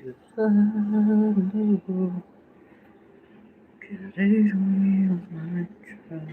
Querendo quererme marchar.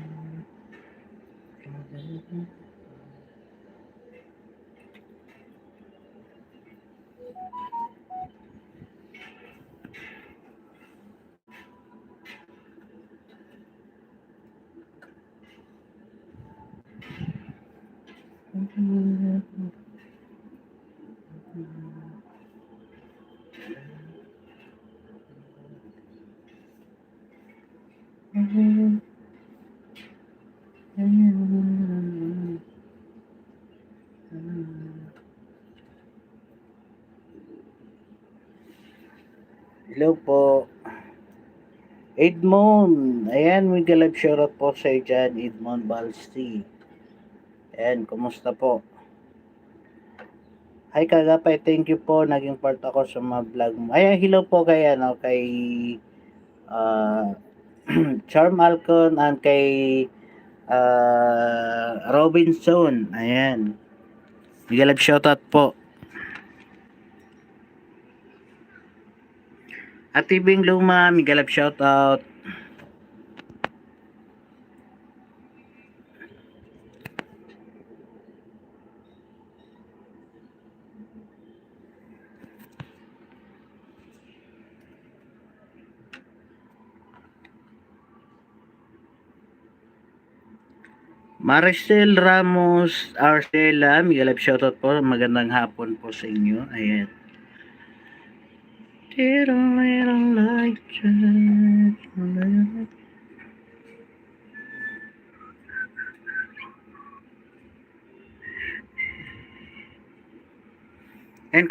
Hello po. Edmond. Ayan, may galab shoutout po sa iyo dyan, Edmond Balsti. Ayan, kumusta po? Hi Kagapay, thank you po. Naging part ako sa mga vlog mo. Ayan, hello po kay, uh, Charm Alcon and kay Robinson. Ayan. May galab shoutout po. At Ibing Luma, may galab shoutout. Maricel Ramos Arcela, may galab shoutout po. Magandang hapon po sa inyo. Ayan. Like and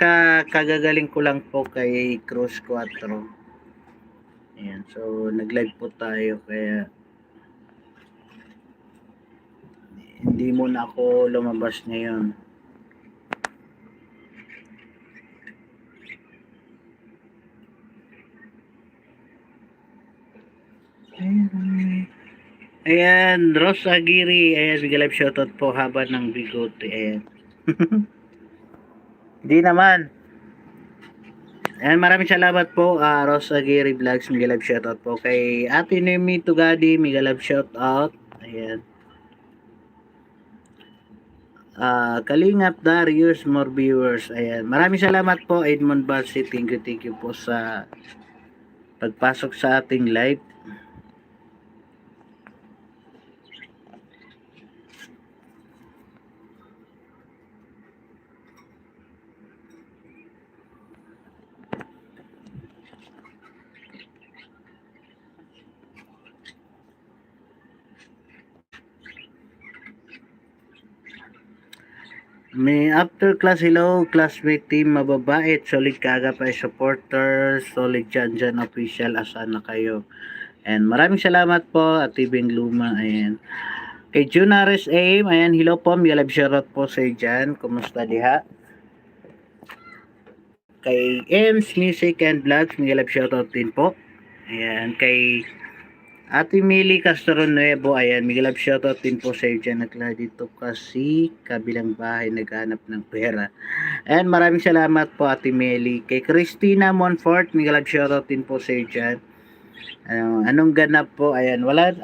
kagagaling ko lang po kay Cruz 4. Ayan, so nag-live po tayo kaya hindi muna ako lumabas ngayon. Ayan, Ross Aguirre. Ayan, sige live shoutout po haba ng bigote. Ayan. Hindi naman. Ayan, maraming salamat po, Ross Aguirre Vlogs. May live shoutout po kay Ate Nemi Tugadi. May live shoutout. Ayan. Kalingap Darius, more viewers. Ayan. Maraming salamat po, Edmond Balsi. Thank you po sa pagpasok sa ating live. May after class, hello, classmate team, mababait, solid Kagapay supporters, solid Janjan official, asan na kayo? And maraming salamat po at Ibing Luma, ayan. Kay Junares Aim, ayan, hello po, may live shoutout po sa dyan, kumusta diha? Kay Ems Music and Vlogs, may live shoutout din po. Ayan, kay Ate Mili Castro Nuevo, ayan, may love shoutout din po sa iyo dyan. Nagla dito kasi kabilang bahay naghanap ng pera. Ayan, maraming salamat po Ate Mili. Kay Christina Monfort, may love shoutout din po sa iyo dyan. Anong ganap po? Ayan, wala,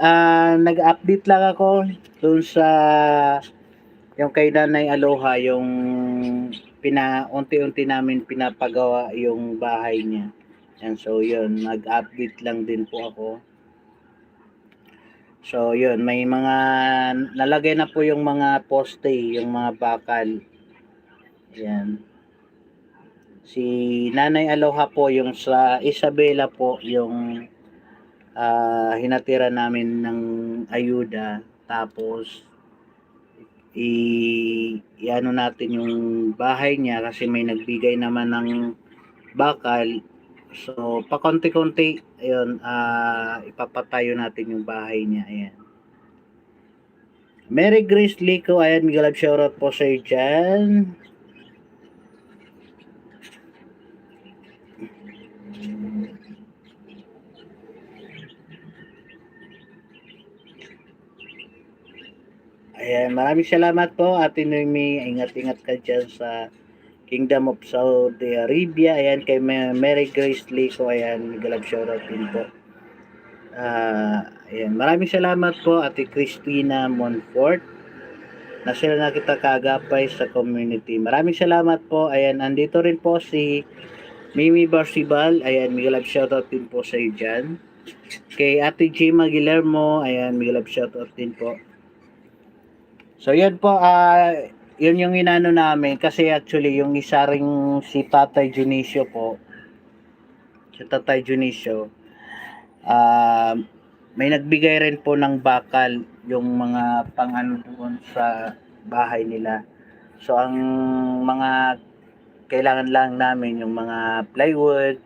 nag-update lang ako dun sa yung kay Nanay Aloha, yung unti-unti namin pinapagawa yung bahay niya. Ayan, so yun, nag-update lang din po ako. So, yun, may mga nalagay na po yung mga poste, yung mga bakal. Ayan. Si Nanay Aloha po, yung sa Isabela po, yung hinatira namin ng ayuda. Tapos, i-ano natin yung bahay niya kasi may nagbigay naman ng bakal. So, pakonti-konti, ayun, ipapatayo natin yung bahay niya. Ayan. Mary Grace Lico, ayan, may galab shoutout po sa iyo dyan. Ayan, maraming salamat po, Ate Noemi. Ingat-ingat ka dyan sa Kingdom of Saudi Arabia. Ayan, kay Mary Grace Lico. Ayan, mega love shoutout din po. Ayan, maraming salamat po Ate Christina Monfort na sila nakita kaagapay sa community. Maraming salamat po. Ayan, andito rin po si Mimi Barsibal. Ayan, mega love shoutout din po sa iyo dyan. Kay Ate Jima Guillermo. Ayan, mega love shoutout din po. So, yun po. Yun yung inano namin. Kasi actually, yung isa ring si Tatay Junicio po. Si Tatay Junicio. May nagbigay rin po ng bakal yung mga pang-ano doon sa bahay nila. So, ang mga kailangan lang namin yung mga plywood,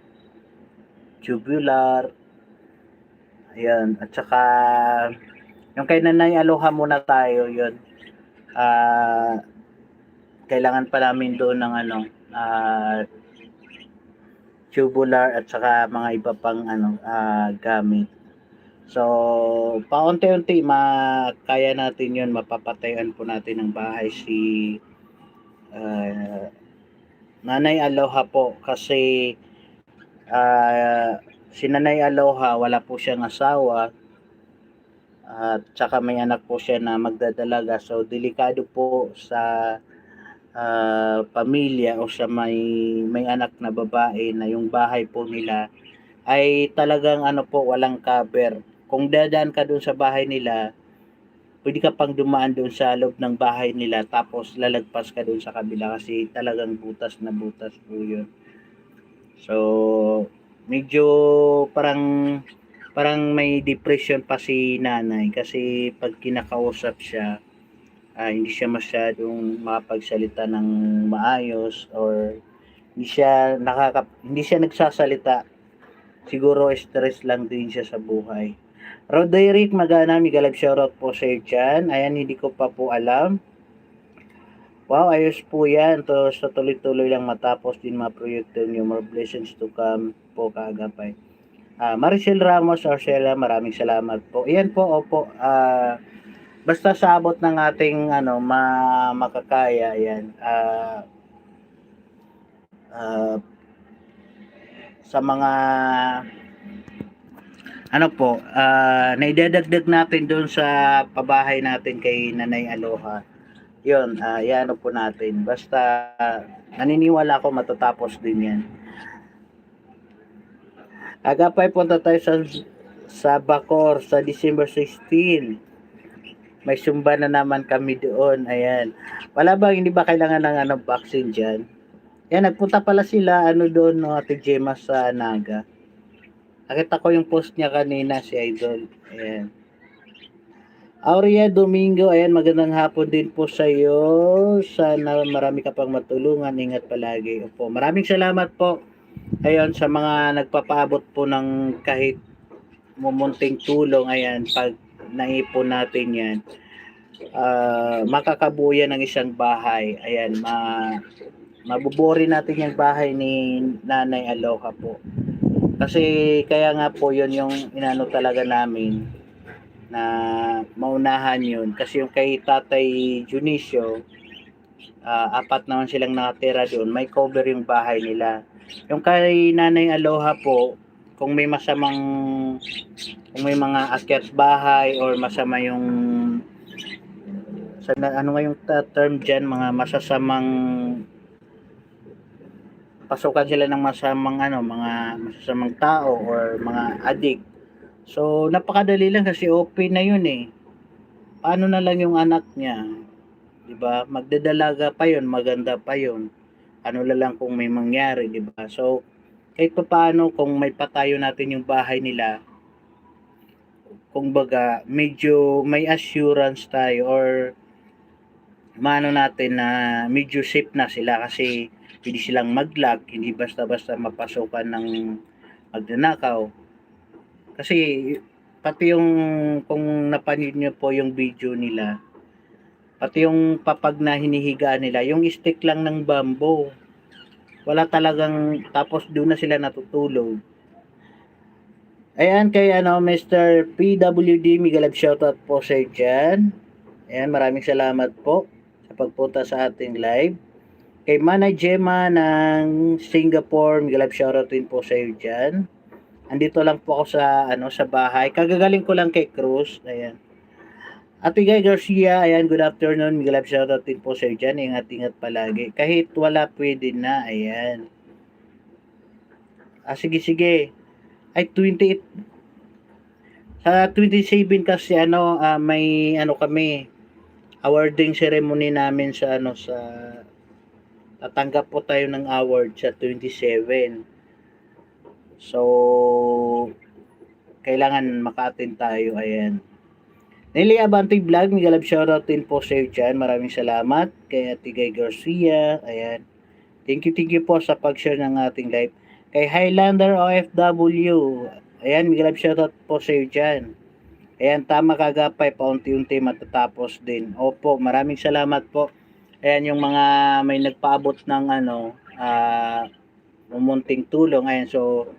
tubular, ayan, at saka yung kay Nanay Aloha muna tayo, yun. Kailangan pa namin doon ng tubular at saka mga iba pang gamit. So, paunti-unti kaya natin yun, mapapatayan po natin ng bahay si Nanay Aloha po kasi si Nanay Aloha wala po siyang asawa at saka may anak po siya na magdadalaga, so delikado po sa pamilya o sa may anak na babae na yung bahay po nila ay talagang walang cover. Kung dadaan ka doon sa bahay nila, pwede ka pang dumaan doon sa loob ng bahay nila tapos lalagpas ka doon sa kabila kasi talagang butas na butas po yun. So, medyo parang may depression pa si nanay kasi pag kinakausap siya, hindi siya masyadong makapagsalita ng maayos or hindi siya nagsasalita. Siguro stress lang din siya sa buhay. Roderick Magana, mega love shoutout po sa iyo dyan. Ayan, hindi ko pa po alam. Wow, ayos po yan. To, sa tuloy-tuloy lang matapos din mga proyekto niyo. More blessings to come po kaagapay. Maricel Ramos, Arcela, maraming salamat po. Ayan po, opo. Basta sa abot ng ating makakaya, ayan. Sa mga naidadagdag natin doon sa pabahay natin kay Nanay Aloha. Yun, yan po natin. Basta naniniwala ako matatapos din yan. Agapay, punta tayo sa Bacor sa December 16. May sumba na naman kami doon. Ayan. Wala ba, hindi ba kailangan ng vaccine dyan? Yan, nagpunta pala sila doon, Ate Gemma sa Naga. Nakita ko yung post niya kanina, si Idol. Ayan. Aurea Domingo, ayan, magandang hapon din po sa iyo. Sana marami ka pang matulungan. Ingat palagi. Opo, maraming salamat po. Ayun, sa mga nagpapaabot po ng kahit mumunting tulong, ayan, pag naipon natin yan, makakabuo yan ng isang bahay. Ayan, mabuburi natin yung bahay ni Nanay Aloha po. Kasi kaya nga po yun yung inano talaga namin na maunahan yun. Kasi yung kay Tatay Junicio, 4 naman silang nakatira doon, may cover yung bahay nila. Yung kay Nanay Aloha po, kung may mga akyat bahay or masama yung ano nga yung term dyan, mga masasamang pasukan sila ng mga masasamang tao or mga addict. So, napakadali lang kasi open na yun eh. Paano na lang yung anak niya? 'Di ba? Magdadalaga pa yun, maganda pa yun. Ano na lang kung may mangyari, 'di ba? So, kahit paano kung may patayo natin yung bahay nila, kumbaga, medyo may assurance tayo or maano natin na medyo safe na sila kasi hindi silang maglag, hindi basta-basta mapasukan ng magnanakaw. Kasi pati yung kung napanood nyo po yung video nila, pati yung papag na hinihiga nila, yung stick lang ng bamboo. Wala talagang, tapos doon na sila natutulog. Ayan kay Mr. PWD, mega love shoutout po sa dyan. Ayan, maraming salamat po sa pagpunta sa ating live. Kay Manay Gemma ng Singapore, mega love shoutout din po sa iyo diyan. Andito lang po ako sa sa bahay. Kagagaling ko lang kay Cruz. Ayan. Ate Guy Garcia, ayan, good afternoon. Mega love shoutout din po sa iyo diyan. Ingat-ingat palagi. Kahit wala pwede na, ayan. Sige sige. Ay 28 sa 27 kasi may kami awarding ceremony namin sa tatanggap po tayo ng award sa 27. So kailangan maka-attend tayo, ayan. Nelly Abante Vlog, mega love shoutout din po sa iyo dyan. Maraming salamat kay Ate Guy Garcia, ayan. Thank you po sa pag-share ng ating live. Kay Highlander OFW, ayan, mega love shoutout po sa iyo dyan. Ayan, tama kagapay, paunti-unti matatapos din. Opo, maraming salamat po. Ayan, yung mga may nagpaabot ng mumunting tulong. Ayan, so,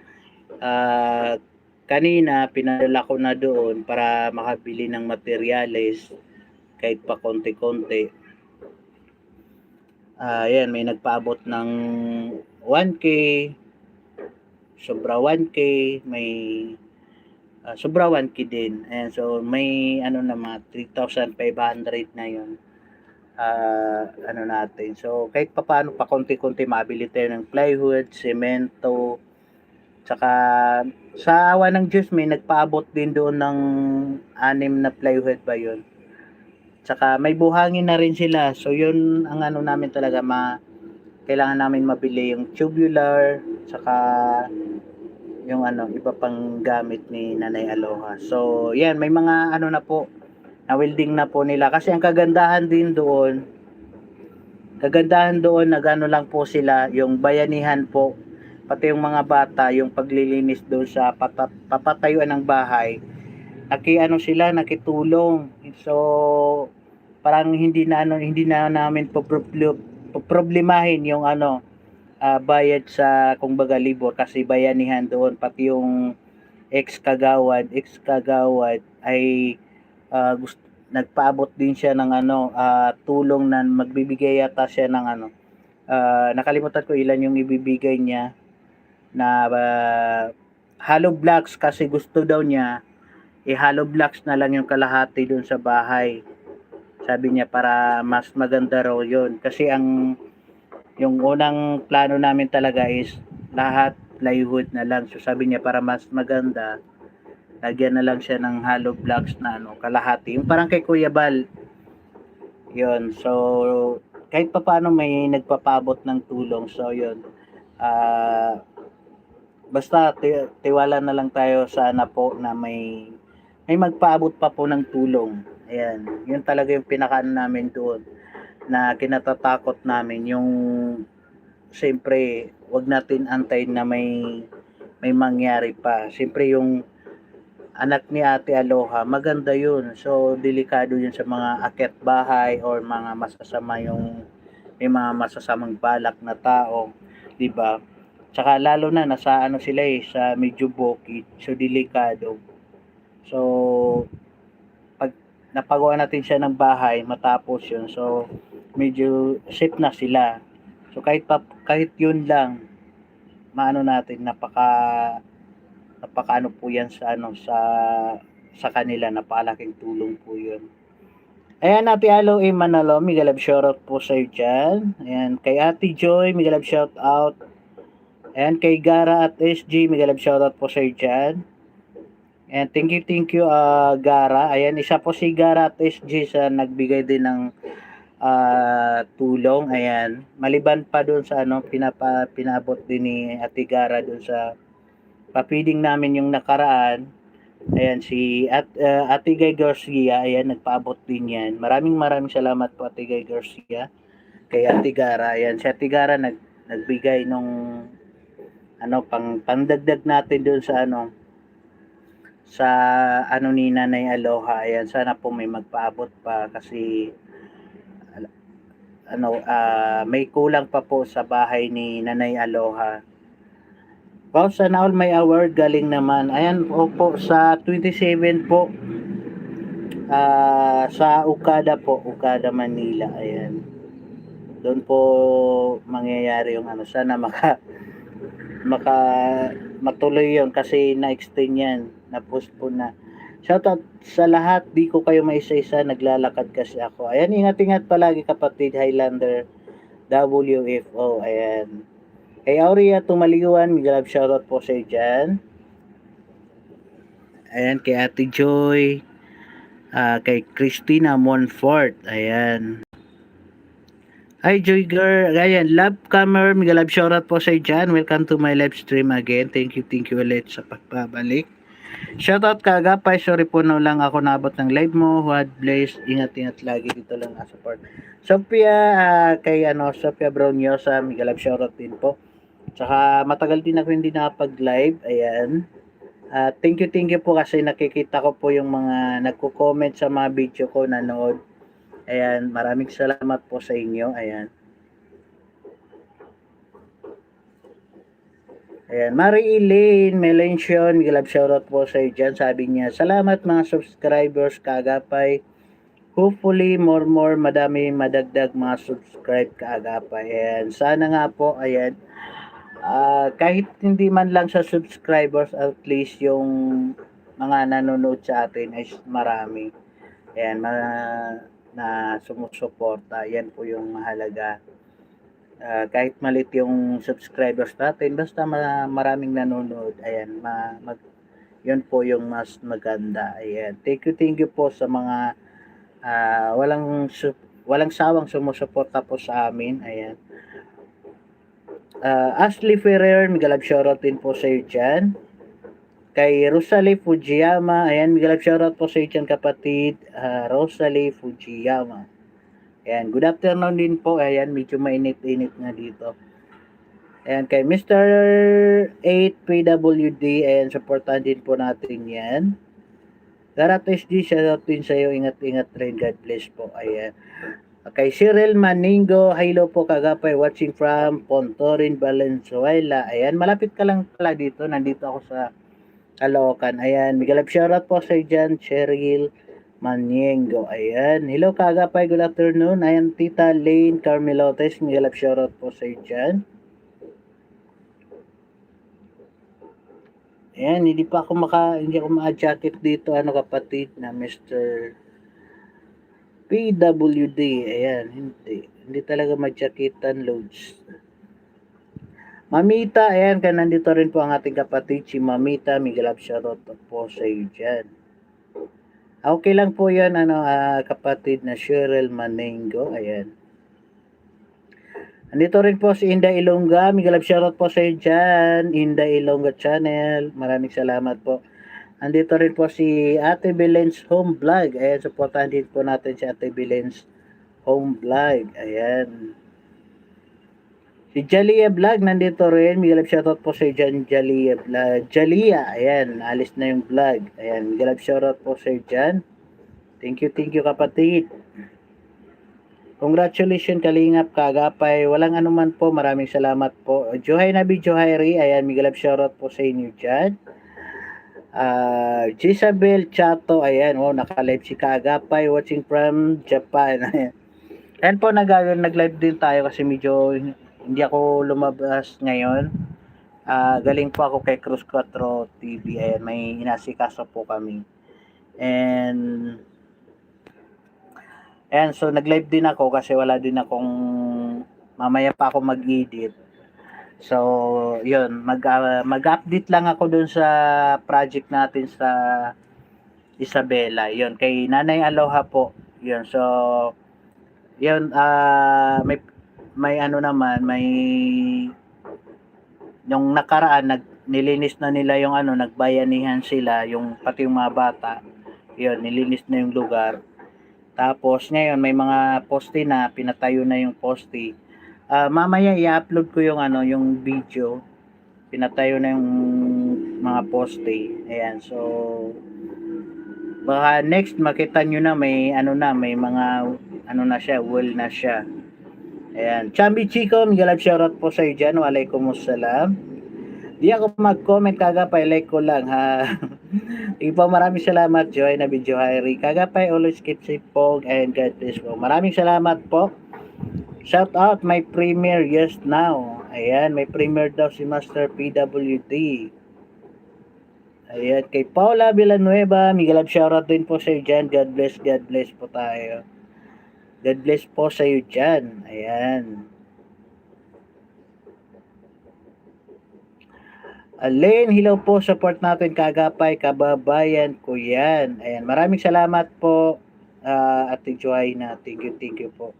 kanina, pinadala ko na doon para makabili ng materyales kahit pa konti-konti. Ayan, may nagpaabot ng 1K, sobra 1K, may sobra 1K din. Ayan, so may naman 3,500 na yun. Natin. So kahit paano pa konti-konti mabili tayo ng plywood, semento, tsaka sa awa ng Diyos may nagpaabot din doon ng 6 na plywood ba yun. Tsaka may buhangin na rin sila. So yun ang namin talaga kailangan namin mabili yung tubular, tsaka yung iba pang gamit ni Nanay Aloha. So, yan, may mga na po, na welding na po nila. Kasi ang kagandahan doon, lang po sila, yung bayanihan po, pati yung mga bata, yung paglilinis doon sa papatayuan ng bahay, sila, nakitulong. So, parang hindi na namin problemahin yung bayad sa kumbaga libor kasi bayanihan doon, pati yung ex-kagawad ay nagpaabot din siya ng tulong na magbibigay yata siya ng nakalimutan ko ilan yung ibibigay niya na hollow blocks kasi gusto daw niya hollow blocks na lang yung kalahati doon sa bahay. Sabi niya para mas maganda raw yun kasi yung unang plano namin talaga is lahat plywood na lang. So sabi niya para mas maganda, lagyan na lang siya ng hollow blocks na kalahati. Yung parang kay Kuya Bal. Yun. So kahit pa paano may nagpapabot ng tulong. So yun. Basta tiwala na lang tayo sa po na may magpaabot pa po ng tulong. Ayan. Yun talaga yung pinakaano namin doon na kinatatakot namin yung siyempre wag natin antayin na may mangyari pa. Siyempre yung anak ni Ate Aloha, maganda yun. So delikado yun sa mga akyat bahay or mga may mga masasamang balak na tao, 'di ba? Tsaka lalo na nasa sila sa medyo bukid, so delikado. So pag napagawa natin siya ng bahay matapos yun, so medyo safe na sila. So kahit yun lang maano natin napaka po yan sa sa kanila, napakalaking tulong po yun. Ayan, Ate Alo Manalo, mega love shoutout po sa iyo dyan. Ayan, kay Ate Joy, mega love shoutout. Ayan, kay Gara at SG, mega love shoutout po sa iyo dyan. And thank you Gara. Ayan, isa po si Gara at SG sa nagbigay din ng tulong. Ayan, maliban pa doon sa pinabot din ni Ate Gara doon sa papiding namin yung nakaraan. Ayan, si Ate Guy Garcia, ayan, nagpaabot din yan. Maraming salamat po Ate Guy Garcia kay Ate Gara. Ayan, si Ate Gara nagbigay nung pandagdag natin doon sa ni Nanay Aloha. Ayan, sana po may magpaabot pa kasi may kulang pa po sa bahay ni Nanay Aloha. Wow, sana all may award, galing naman. Ayan, opo, sa 27 po, sa Ukada po, Ukada, Manila. Ayan. doon po mangyayari yung ano, sana maka matuloy yon kasi na-extend yan, na-postpone na. Shoutout sa lahat, di ko kayo maisa-isa, naglalakad kasi ako. Ayan, ingat-ingat palagi kapatid Highlander WFO. Ayan. Kay Aurea Tumaliwan, Miguel Love, shoutout po sa iyo dyan. Ayan, kay Ate Joy, kay Christina Monfort. Ayan. Hi Joy Girl. Ayan, Love Camer, Miguel Love, shoutout po sa iyo dyan. Welcome to my live stream again. Thank you ulit sa pagpabalik. Shoutout Kagapay, sorry po na lang ako naabot ng live mo. God bless, ingat-ingat lagi, dito lang na support. Sophia, kay Sophia Brownyosa, Miguel Love, shoutout din po. Tsaka matagal din ako hindi nakapag-live. Ayan. Thank you po kasi nakikita ko po yung mga nagko-comment sa mga video ko, nanood. Ayan, maraming salamat po sa inyo. Ayan. Ayan, Mary Elaine Melencio, Miguel Love, shoutout po sa iyo dyan. Sabi niya, salamat mga subscribers, Kagapay. Hopefully, more, madami madagdag mga subscribe, Kagapay. Ayan, sana nga po, ayan. Kahit hindi man lang sa subscribers, at least yung mga nanonood sa atin ay marami. Ayan, na sumusuporta. Yan po yung mahalaga. Kahit malit yung subscribers natin, basta maraming nanonood. Ayan, yun po yung mas maganda. Ayan, thank you po sa mga walang sawang sumusuporta po sa amin. Ayan. Ashley Ferrer, Miguel Love, shoutout din po sa iyo dyan. Kay Rosalie Fujiyama, ayan, Miguel Love, shoutout po sa iyo dyan kapatid. Rosalie Fujiyama. Ayan, good afternoon din po. Ayan, medyo mainit-init nga dito. Ayan, kay Mr. 8PWD, ayan, supportan din po natin yan. Garat SG, shoutout din sa iyo. Ingat-ingat rin. God bless po. Ayan. Kay Cyril Maningo, hello po Kagapay, watching from Pontorin, Valenzuela. Ayan, malapit ka lang pala dito. Nandito ako sa Caloocan. Ayan, Miguel Love, shoutout po sa iyo dyan. Cheryl Maniengo. Ayan. Hello Kagapay, good afternoon. Ayan, Tita Lane Carmelotes, Miguel Love, shoutout po sa iyo dyan. Ayan, hindi ako maka-jacket dito, kapatid, na Mr. PWD. Ayan, hindi talaga ma-jacketan, loads. Mamita, ayan, kaya nandito rin po ang ating kapatid, si Mamita, Miguel Love, shoutout po sa iyo dyan. Okay lang po yan, kapatid na Cheryl Manengo. Ayan. Andito rin po si Inday Ilongga. Miguel Love, shoutout po sa iyo dyan. Inday Ilongga Channel. Maraming salamat po. Andito rin po si Ate Belen's Home Vlog. Ayan, supportahan din po natin si Ate Belen's Home Vlog. Ayan. Si Jalia Vlog, nandito rin. Miguel Love, shoutout po sa iyo dyan, Jalia Vlog. Jalia, ayan, alis na yung vlog. Ayan, Miguel Love, shoutout po sa iyo dyan. Thank you kapatid. Congratulations Kalingap, Kagapay. Walang anuman po, maraming salamat po. Johay Nabi Johairi, ayan, Miguel Love, shoutout po sa inyo dyan. Jisabel Chato, ayan, naka-live si Kagapay, watching from Japan. Ayan po, nag-live din tayo kasi medyo hindi ako lumabas ngayon. Galing po ako kay Cruz 4 TV. Ayan, may inasikaso po kami. And so nag-live din ako kasi wala din akong, mamaya pa ako mag-edit. So, yun, mag-update lang ako dun sa project natin sa Isabela. Yun, kay Nanay Aloha po. Yun, so, yun, may yung nakaraan, nilinis na nila yung nagbayanihan sila, yung pati yung mga bata. Yun, nilinis na yung lugar. Tapos ngayon may mga poste na, pinatayo na yung poste. Mamaya i-upload ko yung yung video. Pinatayo na yung mga poste. Ayan, so baka next makita nyo na may may mga na siya, wall na siya. Ayan, Chambi Chico, Miguel Love, shoutout po sa iyo dyan. Waalaikumsalam. Di ako mag-comment, Kagapay, like ko lang ha. Ipo, maraming salamat, Joy Nabi Johairi. Kagapay, always keep safe po and God bless po. Maraming salamat po. Shout out my premier, yes now. Ayan, may premier daw si Master PWD. Ayan, kay Paula Villanueva, Miguel Ab, shoutout din po sa iyo dyan. God bless po tayo. God bless po sa iyo dyan. Ayan. Alain, hello po, support natin Kagapay, kababayan ko yan. Ayan, maraming salamat po, Ate Joanna. Thank you po.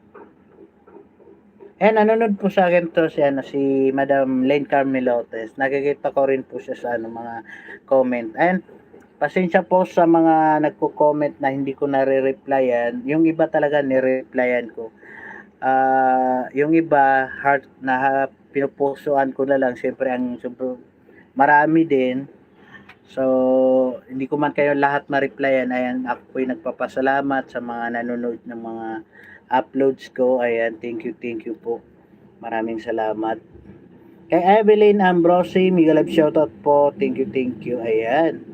Ayan, nanonood po sa akin to si Madam Lane Carmelotes. Nakikita ko rin po siya sa mga comment. Ayan, pasensya po sa mga nagko-comment na hindi ko nare-replyan. Yung iba talaga nire-replyan ko. Yung iba, heart na pinupusuan ko na lang. Siyempre, marami din. So, hindi ko man kayo lahat ma-replyan. Ayan, ako po'y nagpapasalamat sa mga nanonood ng mga uploads ko. Ayan, thank you po. Maraming salamat. Kay Evelyn Ambrosi, Miguel Love, shoutout po. Thank you. Ayan.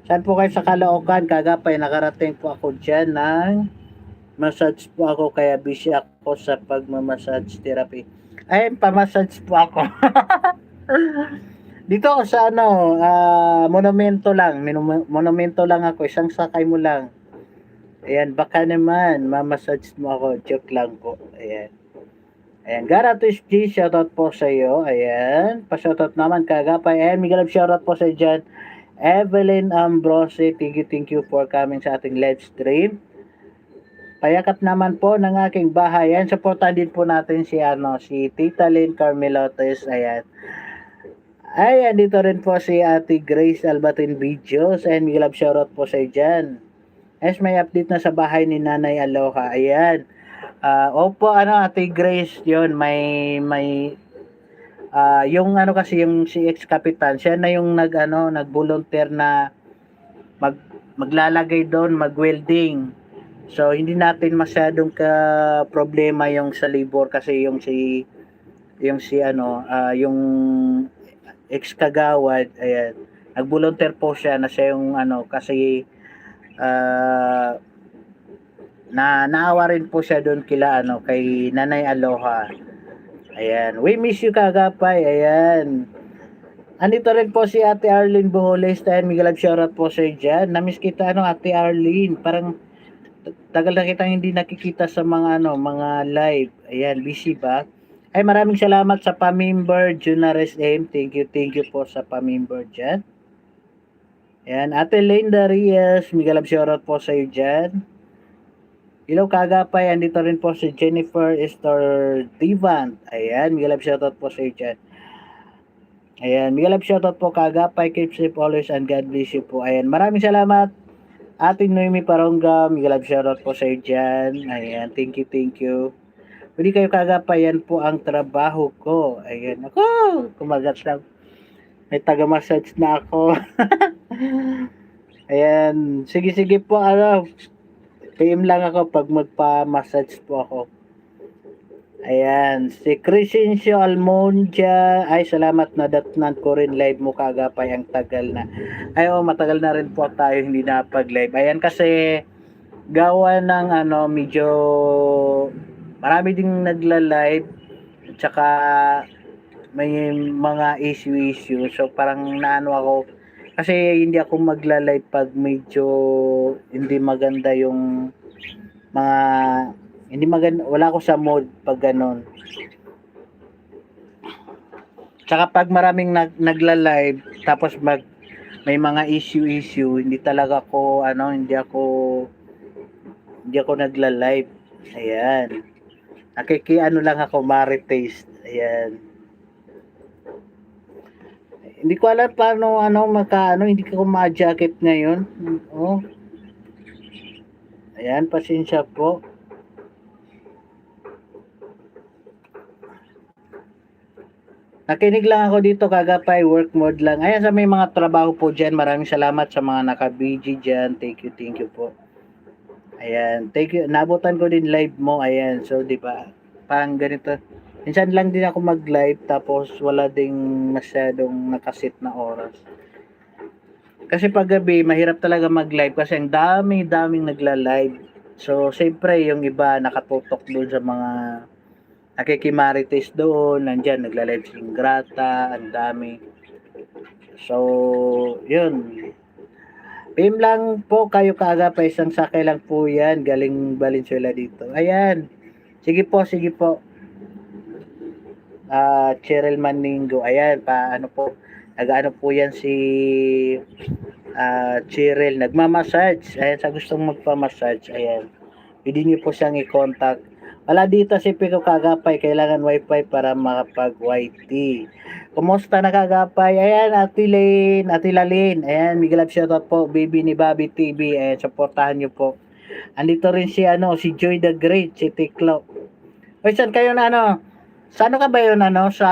Saan po kayo sa Caloocan? Kagapay, nakarating po ako dyan ng massage po ako, kaya busy ako sa pagmamassage therapy. Ayun, pamassage po ako. Dito ako sa monumento lang. Monumento lang ako. Isang sakay mo lang. Ayan, baka naman, mamassage mo ako. Joke lang po. Ayan. Ayan, Garatus G, shoutout po sa iyo. Ayan, pa-shoutout naman Kagapay. Ayan, Miguel, shoutout po sa iyo dyan. Evelyn Ambrose, thank you for coming sa ating live stream. Payakat naman po ng aking bahay. Ayan, supportan din po natin si Tita Lynn Carmelotes. Ayan. Ayan, dito rin po si Ate Grace Albatin Videos. And Miguel, shoutout po sa iyo dyan. As may update na sa bahay ni Nanay Aloha. Ayan. Opo, Ate Grace, yun, yung kasi yung si ex-kapitan, siya na yung nag-volunteer na maglalagay doon, mag-welding. So, hindi natin masyadong problema yung sa labor kasi yung ex-kagawad, ayan, nag-volunteer po siya na siya yung kasi naawa rin po siya doon kay Nanay Aloha. Ayan, we miss you Kagapay. Ayan, andito rin po si Ate Arlene Buholes. Ayan, Miguel, shoutout po sa iyo dyan. Namiss kita Ate Arlene, parang tagal na kitang hindi nakikita sa mga live. Ayan, busy ba? Ay, maraming salamat sa pamember Junares M. Thank you po sa pamember dyan. Ayan, Ate Lane Darias, Miguel, shoutout po sa iyo dyan. Hello Kagapay, andito rin po si Jennifer Esther Divant. Ayan, Miguel, shoutout po sa iyo dyan. Ayan, Miguel, shoutout po Kagapay, keep safe always and God bless you po. Ayan, maraming salamat. Ate Noemi Parongga, Miguel, shoutout po sa iyo dyan. Ayan, thank you. Pwede kayo Kagapay, yan po ang trabaho ko. Ayan, ako, kumagat lang. May taga-massage na ako. Ayan, sige po, PM lang ako pag magpa-massage po ako. Ayan, si Crescencio Almondia, ay salamat na datnan ko rin live mo Kagapay, ang tagal na. Ay matagal na rin po tayo hindi napag-live. Ayan, kasi gawa ng medyo marami ding nagla-live, tsaka may mga issue. So parang ako, kasi hindi ako magla-live pag medyo hindi maganda yung wala ako sa mood pag ganon. Tsaka pag maraming nagla-live tapos may mga issue, hindi talaga ako hindi ako nagla-live. Ayan. Lang ako, Maritaste. Ayan. Hindi ko alam paano hindi ko ma-jacket ngayon. Oh. Ayan, pasensya po. Nakinig lang ako dito Kagapay, work mode lang. Ayan, sa may mga trabaho po dyan, maraming salamat sa mga naka-BG dyan. Thank you po. Ayan, thank you. Nabutan ko din live mo. Ayan, so di ba? Parang ganito. Minsan lang din ako mag-live tapos wala ding masyadong nakasit na oras. Kasi pag gabi, mahirap talaga mag-live kasi ang daming nagla-live. So, siyempre, yung iba nakatutok doon sa mga nakikimarites doon, nandyan, nagla-live si Ingrata, ang dami. So, yun. PM lang po kayo kaagapay, isang sakay lang po yan, galing Valenzuela dito. Ayan, sige po. Cheryl Maningo, ayan, paano po, nag-ano po yan si Cheryl, nagmamassage, ayan, sa gustong magpamassage, ayan, pwede niyo po siyang i-contact. Wala dito si Pico Kagapay, kailangan wifi para makapag-YT. Kumusta na Kagapay? Ayan, Ate Lalin, ayan, Miguel Love shoutout po, baby ni Bobby TV, ayan, supportahan niyo po. Andito rin si Joy the Great, si Tiklo. Oy, saan kayo na sa ka ba yun sa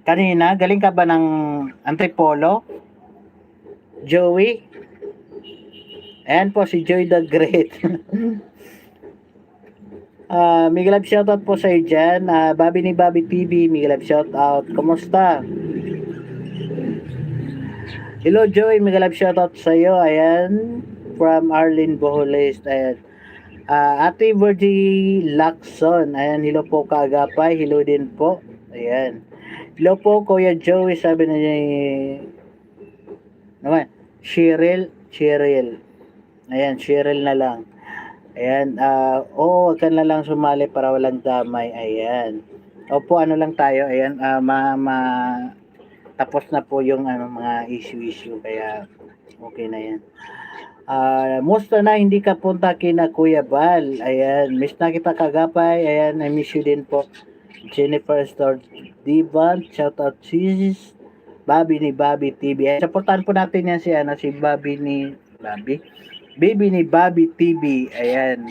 kanina? Galing ka ba ng Antipolo? Joey? Ayan po si Joy the Great. Miguel Love shoutout po sa iyo dyan. Bobby ni Bobby TV, Miguel Love shoutout. Kumusta? Hello Joy, Miguel Love shoutout sa iyo. Ayan, from Arlene Boholes. Ayan. Ate Virgie Lacson. Ayan, hello po kaagapay. Hello din po. Ayan. Hello po Kuya Joey, sabi na niya naman. Cheryl. Ayan, Cheryl na lang. Ayan, wag ka na lang sumali para walang damay. Ayan. Opo, ano lang tayo. Ayan, tapos na po yung mga issue kaya okay na yan. Musta na hindi ka punta kina Kuya Bal. Ayan, miss na kita kagapay. Ayan, I miss you din po. Jennifer Star Divan, shout out sis. Bobby ni Bobby TV. Ayan, supportan po natin yan si Bobby ni Bobby. Baby ni Bobby TV. Ayan.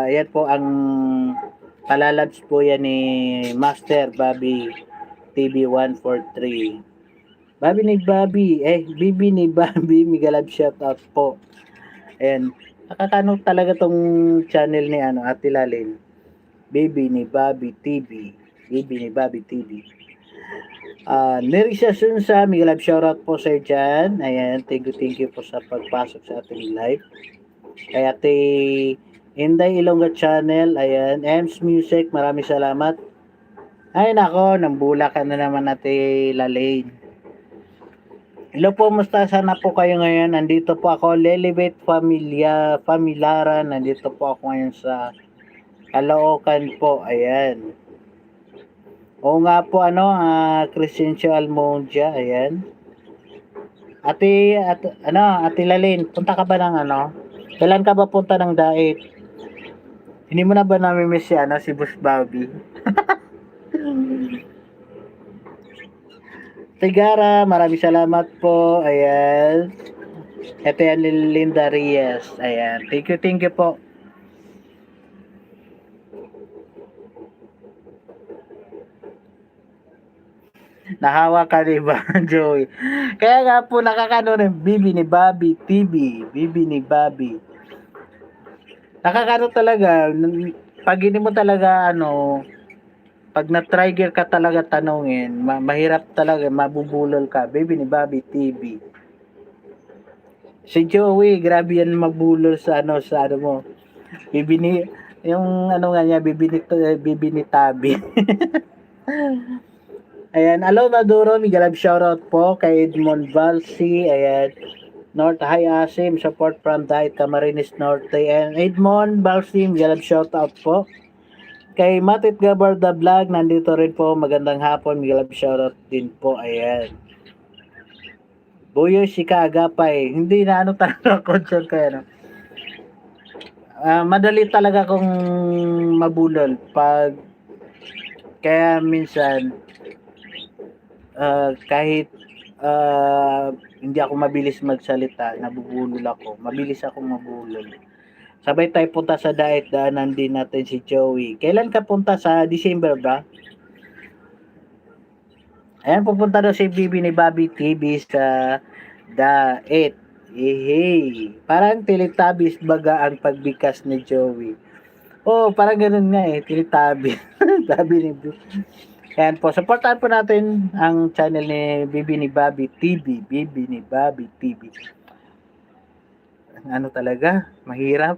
Ayan po ang palalabs po yan ni Master Bobby TV 143. Bobby ni Bobby. Bibi ni Bobby. Miguel Love shoutout po. Ayan. Nakakano talaga tong channel ni Ate Lalin. Baby ni Bobby TV. Baby ni Bobby TV. Nerissa Sunsa, Miguel Love shoutout po sa dyan. Ayan, thank you po sa pagpasok sa ating live. Kay Ate Inday Ilongga Channel, ayan, Ems Music, maraming salamat. Ay nako, nambula ka na naman Ate Lalaine. Hello po, musta sana po kayo ngayon? Nandito po ako, Lelibet Familara, nandito po ako ngayon sa Caloocan po, ayan. Oo nga po Crescencio Almondia, ayan. Ate Lalin, punta ka ba ng kailan ka ba punta ng Daet? Hindi mo na ba namimiss si Boss Bobby? Tigara, maraming salamat po, ayan. Ito yan Linda Reyes, ayan. Thank you po. Nahawa ka diba, Joey? Kaya nga po nakakano rin, Bibi ni Bobby TV. Bibi ni Bobby. Nakakano talaga, pag hindi mo talaga pag na-trigger ka talaga tanungin, mahirap talaga, mabubulol ka. Bibi ni Bobby TV. Si Joey, grabe yan mabulol sa mo. Bibi ni, yung nga niya, bibi ni Tabi. Ayan, hello Maduro, Miguel Love shoutout po kay Edmond Valsi, ayan, North High Asim, support from Diet Camarines Norte, and Edmond Valsi, Miguel Love shoutout po. Kay Matit Gabar the Vlog, nandito rin po, magandang hapon, Miguel Love shoutout din po, ayan. Buyo si Kaagapay, hindi na talaga concern kayo, madali talaga kung mabulol, kaya minsan, kahit hindi ako mabilis magsalita, nabubulol ako. Mabilis akong mabulol. Sabay tayo punta sa Daet, daanan din natin si Joey. Kailan ka punta sa December ba? Ayan, pupunta daw si Bibi ni Bobby TV sa Daet. Hey, parang Teletubbies baga ang pagbigkas ni Joey. Parang ganun nga Teletubbies. Sabi ni Ayan po, supportan po natin ang channel ni Bibi ni Bobby TV. Bibi ni Bobby TV. Talaga, mahirap.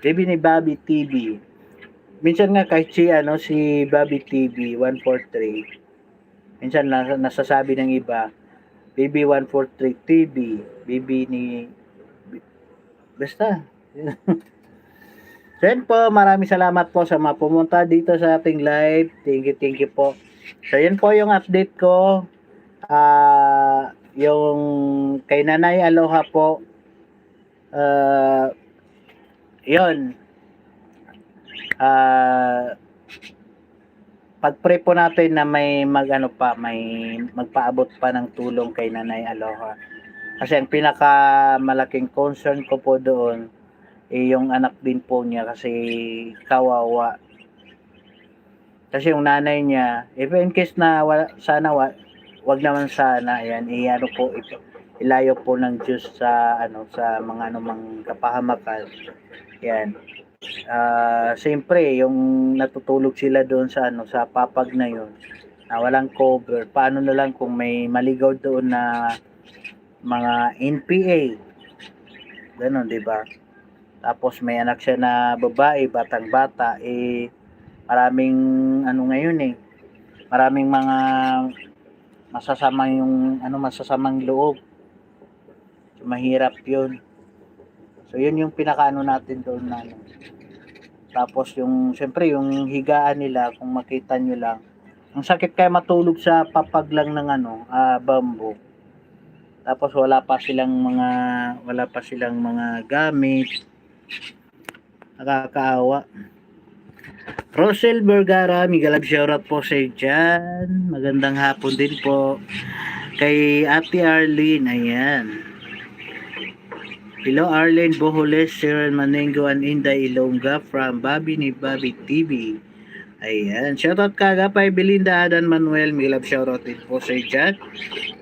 Baby ni Bobby TV. Minsan nga kahit si Bobby TV 143, minsan nasasabi ng iba, Baby 143 TV, baby ni basta. So yun po, maraming salamat po sa mga pumunta dito sa ating live. Thank you po. So yun po yung update ko. Yung kay Nanay Aloha po. Yun. Pag-pray po natin na may magpaabot pa ng tulong kay Nanay Aloha. Kasi ang pinakamalaking concern ko po doon yung anak din po niya kasi kawawa. Kasi yung nanay niya, if in case na wag naman sana, ayan, ilayo po ng Diyos sa sa mga anumang kapahamakan. Yan. Siyempre, yung natutulog sila doon sa sa papag na yun, na walang cover. Paano na lang kung may maligaw doon na mga NPA? Ganun, 'di ba? Tapos may anak siya na babae, batang-bata, maraming ngayon maraming mga masasamang loob. So, mahirap 'yun. So 'yun yung pinakaano natin doon na Tapos siyempre yung higaan nila, kung makita nyo lang, ang sakit kaya matulog sa papag lang ng bamboo. Tapos wala pa silang mga gamit. Nakakaawa. Rosel Vergara, Miguel shoutout po sa iyo dyan. Magandang hapon din po. Kay Ate Arlene, ayan. Hello Arlene Boholes, Cyril Manengo, and Inday Ilongga from Bobby ni Bobby TV. Ayan. Shoutout kaga kay Belinda Adan Manuel. Miguel shoutout din po sa iyo dyan.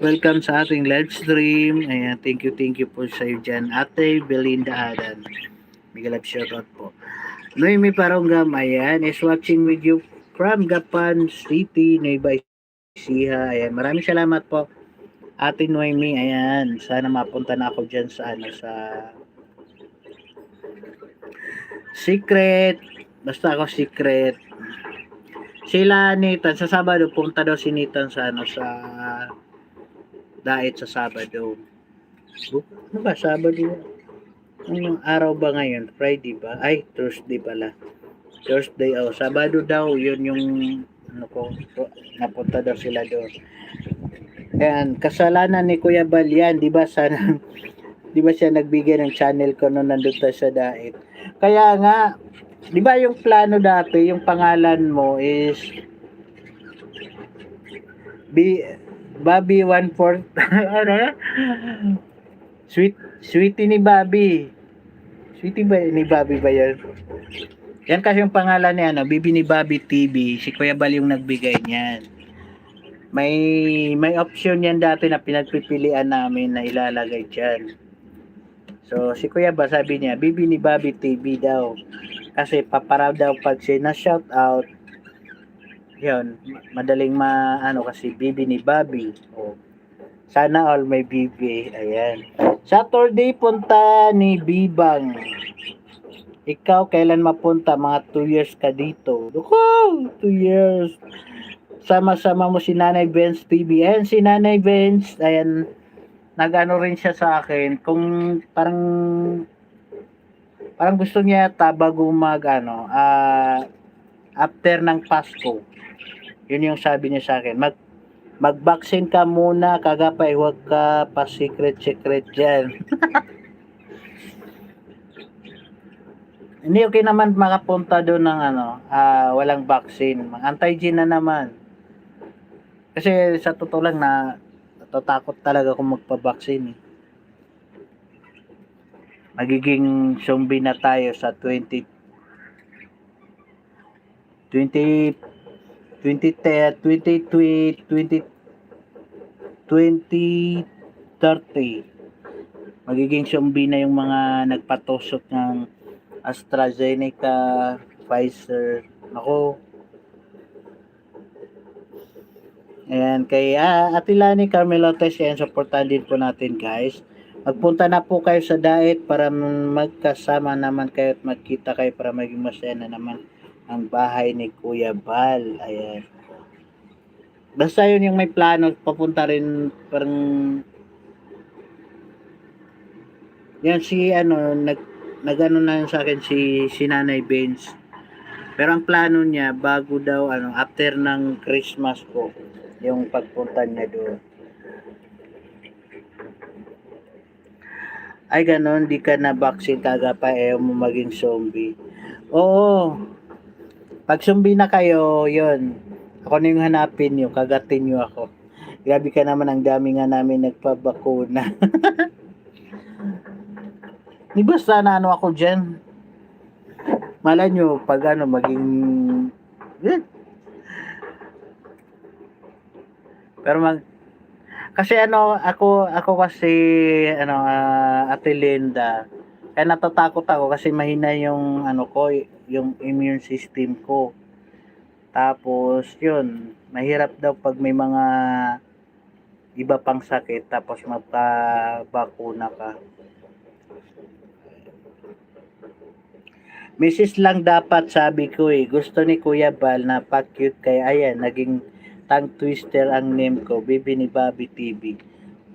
Welcome sa ating live stream. Ayan. Thank you po sa iyo dyan. Ate Belinda Adan. Miguel shoutout po. Noemi Paronggam, ayan, is watching with you from Gapan City, Nueva Ecija. Ayan, maraming salamat po, Ate Noemi. Ayan, sana mapunta na ako dyan sa Secret. Basta ako Secret. Sila Nathan, sa Sabado, punta daw si Nathan sa sa Dait sa Sabado. Ano ba, Sabado? Anong araw ba ngayon? Friday ba? Ay, Thursday pala. Thursday, Sabado daw, yun yung napunta daw sila doon. Ayan, kasalanan ni Kuya Bal yan, di ba di ba siya nagbigay ng channel ko nung nandun tayo sa Dait? Kaya nga, di ba yung plano dati, yung pangalan mo is Bobby 1/4 Sweetie ni Bobby. Sweetie ba ni Bobby ba yan? Yan kasi yung pangalan niya, Bibi ni Bobby TV. Si Kuya Bal yung nagbigay niyan. May option yan dati na pinagpipilian namin na ilalagay dyan. So, si Kuya Bal sabi niya, Bibi ni Bobby TV daw. Kasi paparaw daw pag siya na shout out, yun, madaling kasi Bibi ni Bobby. Sana all may Bibi. Ayan. Saturday punta ni Bibang. Ikaw kailan mapunta? Mga 2 years ka dito. 2 years. Sama-sama mo si Nanay Benz TV. Ayan si Nanay Benz. Ayan. Nag-ano rin siya sa akin. Kung parang gusto niya bago after ng Pasko. Yun yung sabi niya sa akin. Mag-vaccine ka muna, kagapay, huwag ka pa secret dyan. Hindi okay naman makapunta doon ng walang vaccine. Anti-G na naman. Kasi sa totoo lang natatakot talaga kung magpa-vaccine. Magiging zombie na tayo sa 2030. Magiging zombie na yung mga nagpatusok ng AstraZeneca, Pfizer. Ako. Ayan, kay Ate Lani Carmelotes, yan, supportan din po natin guys. Magpunta na po kayo sa diet para magkasama naman kayo at magkita kayo para maging masaya na naman ang bahay ni Kuya Bal. Ayan. Basta yun yung may plano, papunta rin parang yan si nagano na yun sa akin si Nanay Benz. Pero ang plano niya bago daw after ng Christmas po yung pagpunta niya doon. Ay ganon, di ka na vaccine kaga pa ayaw mo maging zombie. Oo, pag zombie na kayo, yun. Ako na yung hanapin nyo, kagatin nyo ako. Grabe ka naman, ang dami nga namin nagpabakuna. Di basta na ako dyan. Malay nyo, pag maging... Eh. Pero kasi ako kasi, Ate Linda, kaya natatakot ako kasi mahina yung, yung immune system ko. Tapos, yun, mahirap daw pag may mga iba pang sakit, tapos magpabakuna ka. Mrs. lang dapat sabi ko gusto ni Kuya Bal na pa-cute kaya ayan, naging tongue twister ang name ko, Bibi ni Bobby TV.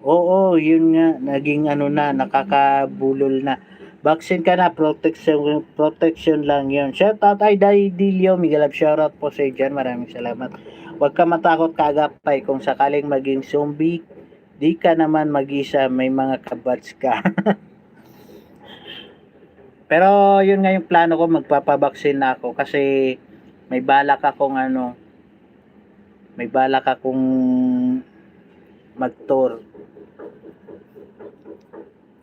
Oo, yun nga, naging nakakabulol na. Vaccine ka na, protection lang yun. Shout out ay Dilio, Miguel Ab, shout out po sa dyan, maraming salamat. Huwag ka matakot kagapay, kung sakaling maging zombie, di ka naman mag-isa, may mga kabats ka. Pero yun nga yung plano ko, magpapabaksin na ako kasi may balak akong mag-tour.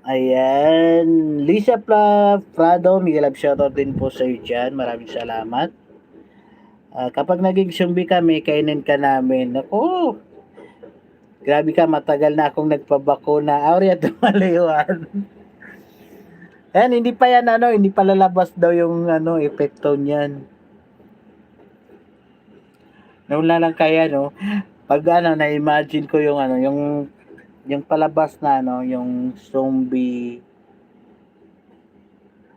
Ayan, Lisa Prado, Miguel Ab, shoutout din po sa iyo dyan. Maraming salamat. Kapag naging zombie kami, kainin ka namin. Ako, grabe ka, matagal na akong nagpabakuna. Aurea tumaliwan. Ayan, hindi pa yan hindi pa lalabas daw yung epekto niyan. Nawala lang kaya pag na-imagine ko yung yung palabas na yung zombie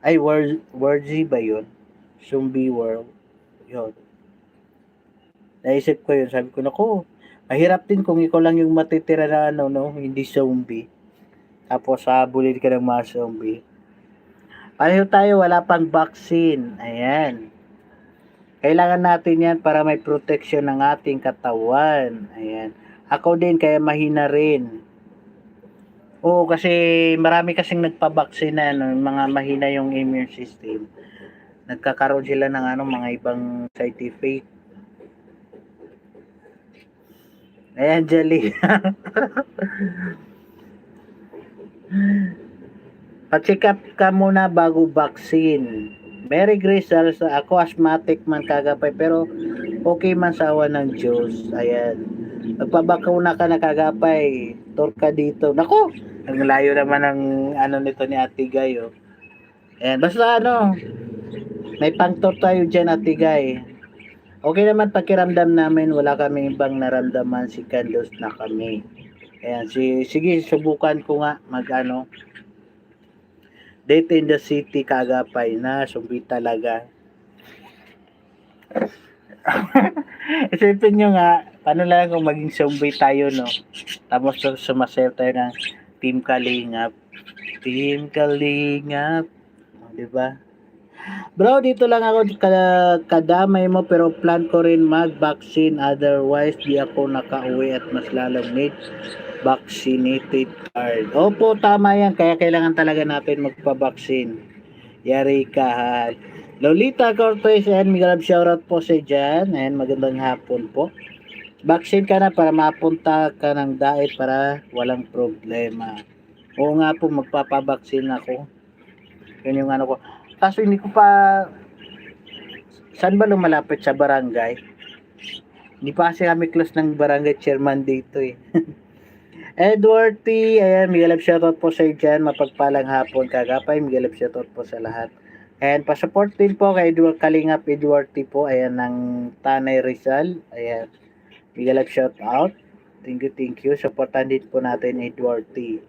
ay World Z ba yun? Zombie World. Yun. Naisip ko yun, sabi ko nako, mahirap din kung ikaw lang yung matitira na hindi zombie. Tapos habulin ka ng mga zombie. Pareho tayo, wala pang vaccine. Ayan. Kailangan natin yan para may protection ng ating katawan. Ayan. Ako din, kaya mahina rin. Oo, kasi marami kasing nagpabaksin na mga mahina yung immune system. Nagkakaroon sila ng mga ibang side effect. Ayan, Jali. Pa-check up ka muna bago vaccine. Merry Grace, ako asthmatic man kagapay pero okay man sa awa ng Diyos. Ayan. Magpabakuna ka na kagapay. Tour ka dito. Nako, ang layo naman ng nito ni Ate Gay. Oh. Ayan. Basta may pang-tour tayo dyan Ate Gay. Okay naman pakiramdam namin. Wala kami ibang naramdaman. Si Candos na kami. Ayan. Sige, subukan ko nga date in the city kagapay na sumbi talaga. Isipin nyo nga, paano lang kung maging zombie tayo, Tapos sumasayaw tayo ng Team Kalingap. Team Kalingap. Diba? Bro, dito lang ako kadamay mo pero plan ko rin mag-vaccine. Otherwise, di ako nakauwi at mas lalong need vaccinated card. Opo, tama yan. Kaya kailangan talaga natin magpa-vaccine. Yari ka. Lolita Cortez and Miguel, shoutout po sa dyan. And magandang hapon po. Vaccine ka na para mapunta ka ng diet para walang problema. Oo nga po, magpapabaksin ako. Yun yung ko. Kaso hindi ko pa... Saan ba lumalapit sa barangay? Hindi pa kasi kami close ng barangay chairman dito eh. Edward T. Ayan, Miguel, shoutout po sa iyo dyan. Mapagpalang hapon kagapay. Miguel, shoutout po sa lahat. And pa-support din po kay Kalingap Edward T po. Ayan, ng Tanay Rizal. Ayan. Miguel, shoutout. Thank you. Supportan din po natin Edward T.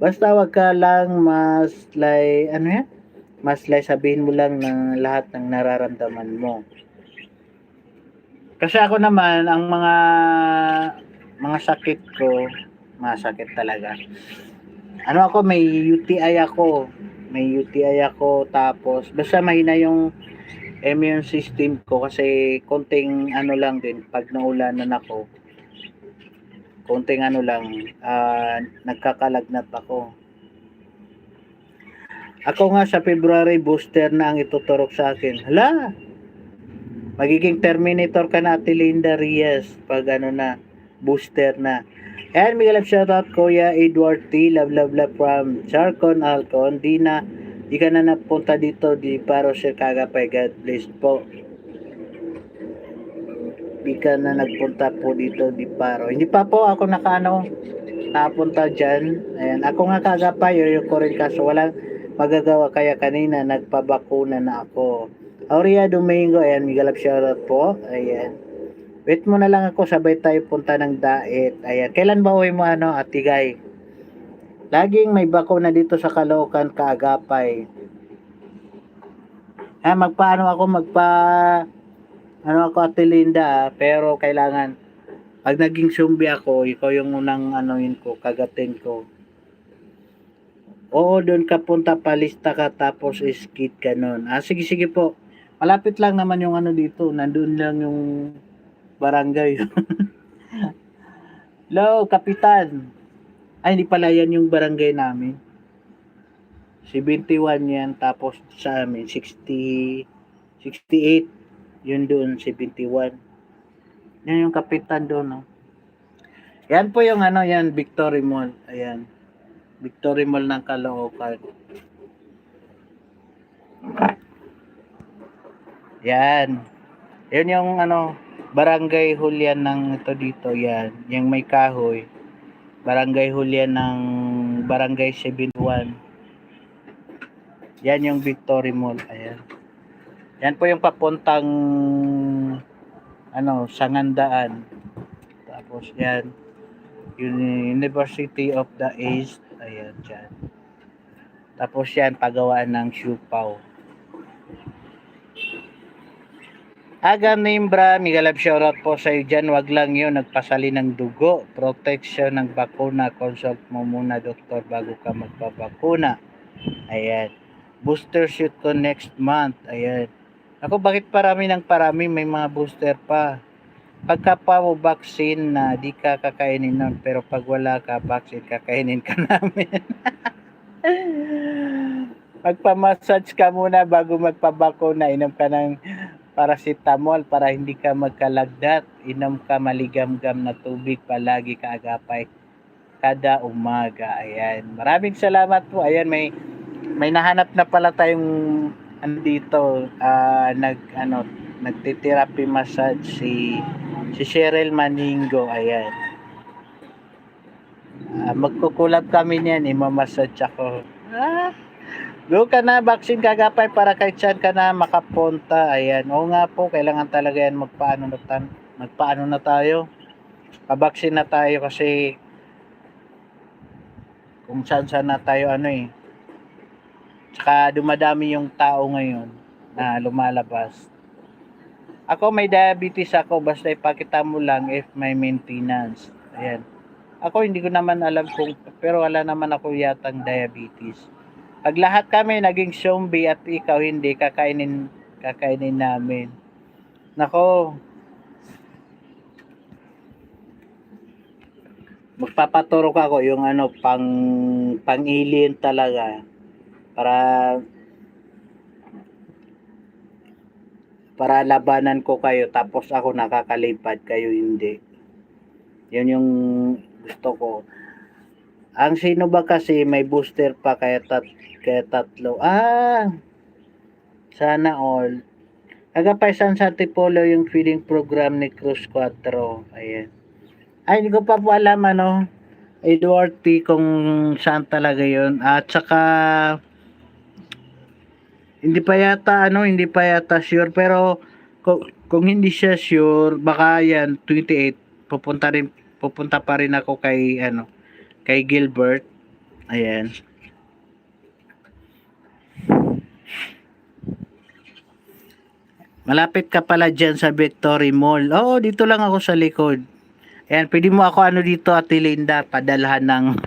Basta wag ka lang maslay, ano yan? Maslay, sabihin mo lang ng lahat ng nararamdaman mo. Kasi ako naman, ang mga sakit ko, masakit talaga. Ano ako, may UTI ako. May UTI ako, tapos basta mahina yung immune system ko kasi konting ano lang din, pag naulanan ako, konting ano lang, nagkakalagnat ako. Ako nga sa February, booster na ang ituturok sa akin. Hala, magiging Terminator ka na, Ate Linda Reyes, pag ano na, booster na. And Miguel love shoutout Kuya Edward T. Love from Charcon Alcon. Di ka na napunta dito, di paro Sir Kagapay. God bless po. Di ka na nagpunta po dito, di paro. Hindi pa po ako napunta dyan. Ayan, ako nga Kagapay, yoyo ko rin kaso walang magagawa, kaya kanina nagpabakuna na ako. Aurea Domingo, ayan, Miguel love shoutout po. Ayan. Wait mo na lang ako, sabay tayo punta ng Daet. Ayan. Kailan ba uwi mo Ate Guy? Laging may bakuna dito sa Caloocan, Kaagapay. Ano ako Ate Linda, pero kailangan pag naging zombie ako, ikaw yung unang anuin ko, kagatin ko. Oo, doon ka punta, palista ka, tapos skit ka nun. Sige po. Malapit lang naman yung ano dito, nandun lang yung barangay. Hello, Kapitan. Ay, hindi pala yan yung barangay namin. 71 yan, tapos sa amin, 68. Yun doon, 71. Yan yung Kapitan doon, no? Yan po yung yan, Victory Mall. Ayan. Victory Mall ng Caloocan. Yan. Yun yung Barangay Julian ng ito dito, yan. Yung may kahoy. Barangay Julian ng Barangay 71. Yan yung Victory Mall. Ayan. Yan po yung papuntang Sangandaan. Tapos yan. University of the East. Ayan, dyan. Tapos yan, pagawaan ng Siupaw. Aga Nimbra, Migalab shoutout po sa iyo dyan. Wag lang yun, nagpasali ng dugo. Protection ng bakuna. Consult mo muna, doktor, bago ka magpabakuna. Ayan. Booster shoot ko next month. Ayan. Ako, bakit parami may mga booster pa. Pagka pa mo vaccine na, di ka kakainin nun. Pero pag wala ka vaccine, kakainin ka namin. Magpa-massage ka muna bago magpabakuna. Inom ka ng paracetamol para hindi ka magkalagdat. Inom ka maligamgam na tubig palagi, Kaagapay, kada umaga. Ayan. Maraming salamat po. Ayan, may nahanap na pala tayong dito, nagtitherapy massage si Cheryl Maningo. Ayan. Magkukulab kami niyan, imamassage ako. Doon ka na, vaccine, Kagapay, para kay Chan ka na makapunta. Ayan. Oo nga po, kailangan talaga yan magpaano na tayo. Pabaksin na tayo kasi kung saan na tayo Tsaka dumadami yung tao ngayon na lumalabas. Ako may diabetes ako, basta ipakita mo lang if may maintenance. Ayan. Ako hindi ko naman alam pero wala naman ako yatang diabetes. Pag lahat kami naging zombie at ikaw hindi, kakainin namin. Nako, magpapaturok ako yung pang-alien talaga para labanan ko kayo, tapos ako nakakalipad, kayo hindi. Yun yung gusto ko. Ang sino ba kasi may booster pa, kaya tatlo. Sana all. Agapay San Antipolo yung feeding program ni Cruz 4. Ayan. Ay, hindi ko pa po alam Edward T, kung saan talaga yun. At saka hindi pa yata sure, pero kung hindi siya sure, baka yan 28 pupunta pa rin ako kay Gilbert. Ayan. Malapit ka pala dyan sa Victory Mall. Oo, dito lang ako sa likod. Ayan, pwede mo ako ano dito, Ate Linda, padalhan ng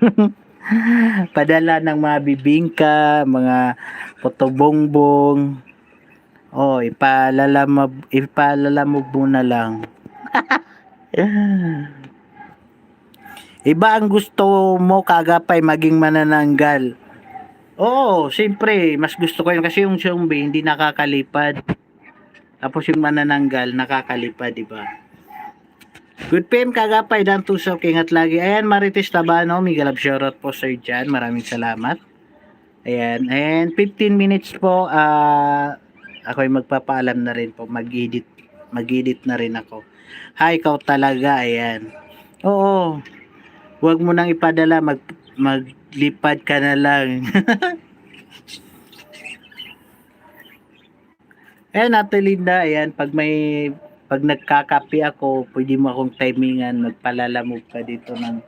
padala ng mga bibingka, mga potobongbong. Oh, ipalalamog mo na lang. Iba ang gusto mo kagapay maging manananggal. Oo, siyempre, mas gusto ko yun kasi yung zombie hindi nakakalipad. Tapos yung manananggal nakakalipad, di ba? Good PM kagapay dan tusaw kingat lagi. Ayan, Marites Tabano, Miguel Abshorot po sir dyan. Maraming salamat. Ayan, and 15 minutes po, ako'y magpapaalam na rin po. Mag-edit na rin ako. Hi, ikaw talaga, ayan. Oo, huwag mo nang ipadala, maglipad ka na lang. Ayan, Ate Linda, ayan, pag nagkakape ako, pwede mo akong timingan, magpalalamog ka dito ng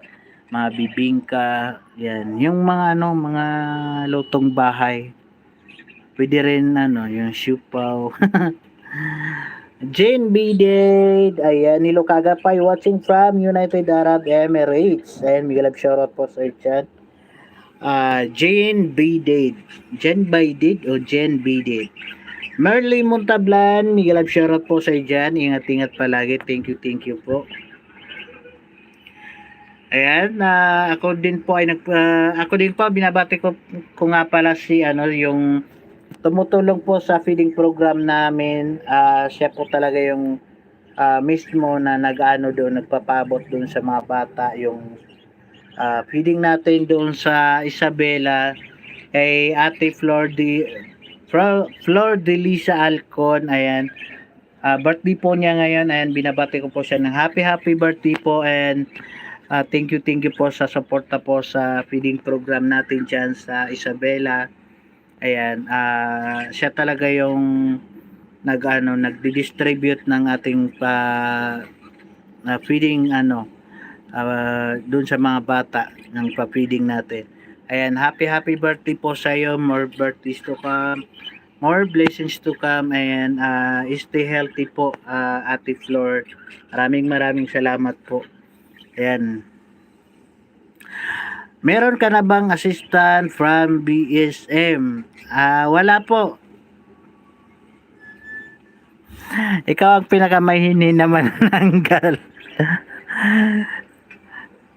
mga bibingka, yan, yung mga ano, mga lutong bahay. Pwede rin ano, yung siupaw. Jane Bidade, ayan, Nilo Kagapay, watching from United Arab Emirates. Ayan, Miguel shoutout po sa chat. Jane Bidade. Jane Bidade o Jane Bidade. Merly Montablan, Miguel shoutout po sa dyan. Ingat-ingat palagi. Thank you po. Ayan, ako din po binabati ko nga pala si ano yung tumutulong po sa feeding program namin. Siya po talaga yung mismo na nag-ano doon, nagpapabot doon sa mga bata yung feeding natin doon sa Isabela kay Ate Flor de Lisa Alcon. Ayan, birthday po niya ngayon. Ayan, binabati ko po siya ng happy birthday po, and thank you po sa suporta po sa feeding program natin dyan sa Isabela. Ayan, siya talaga yung nagdi-distribute ng ating feeding doon sa mga bata ng pa-feeding natin. Ayan, happy birthday po sa iyo. More birthdays to come. More blessings to come, and stay healthy po, Ate Flor. Maraming salamat po. Ayan. Meron ka na bang assistant from BSM? Wala po. Ikaw ang pinakamahini naman ng gal.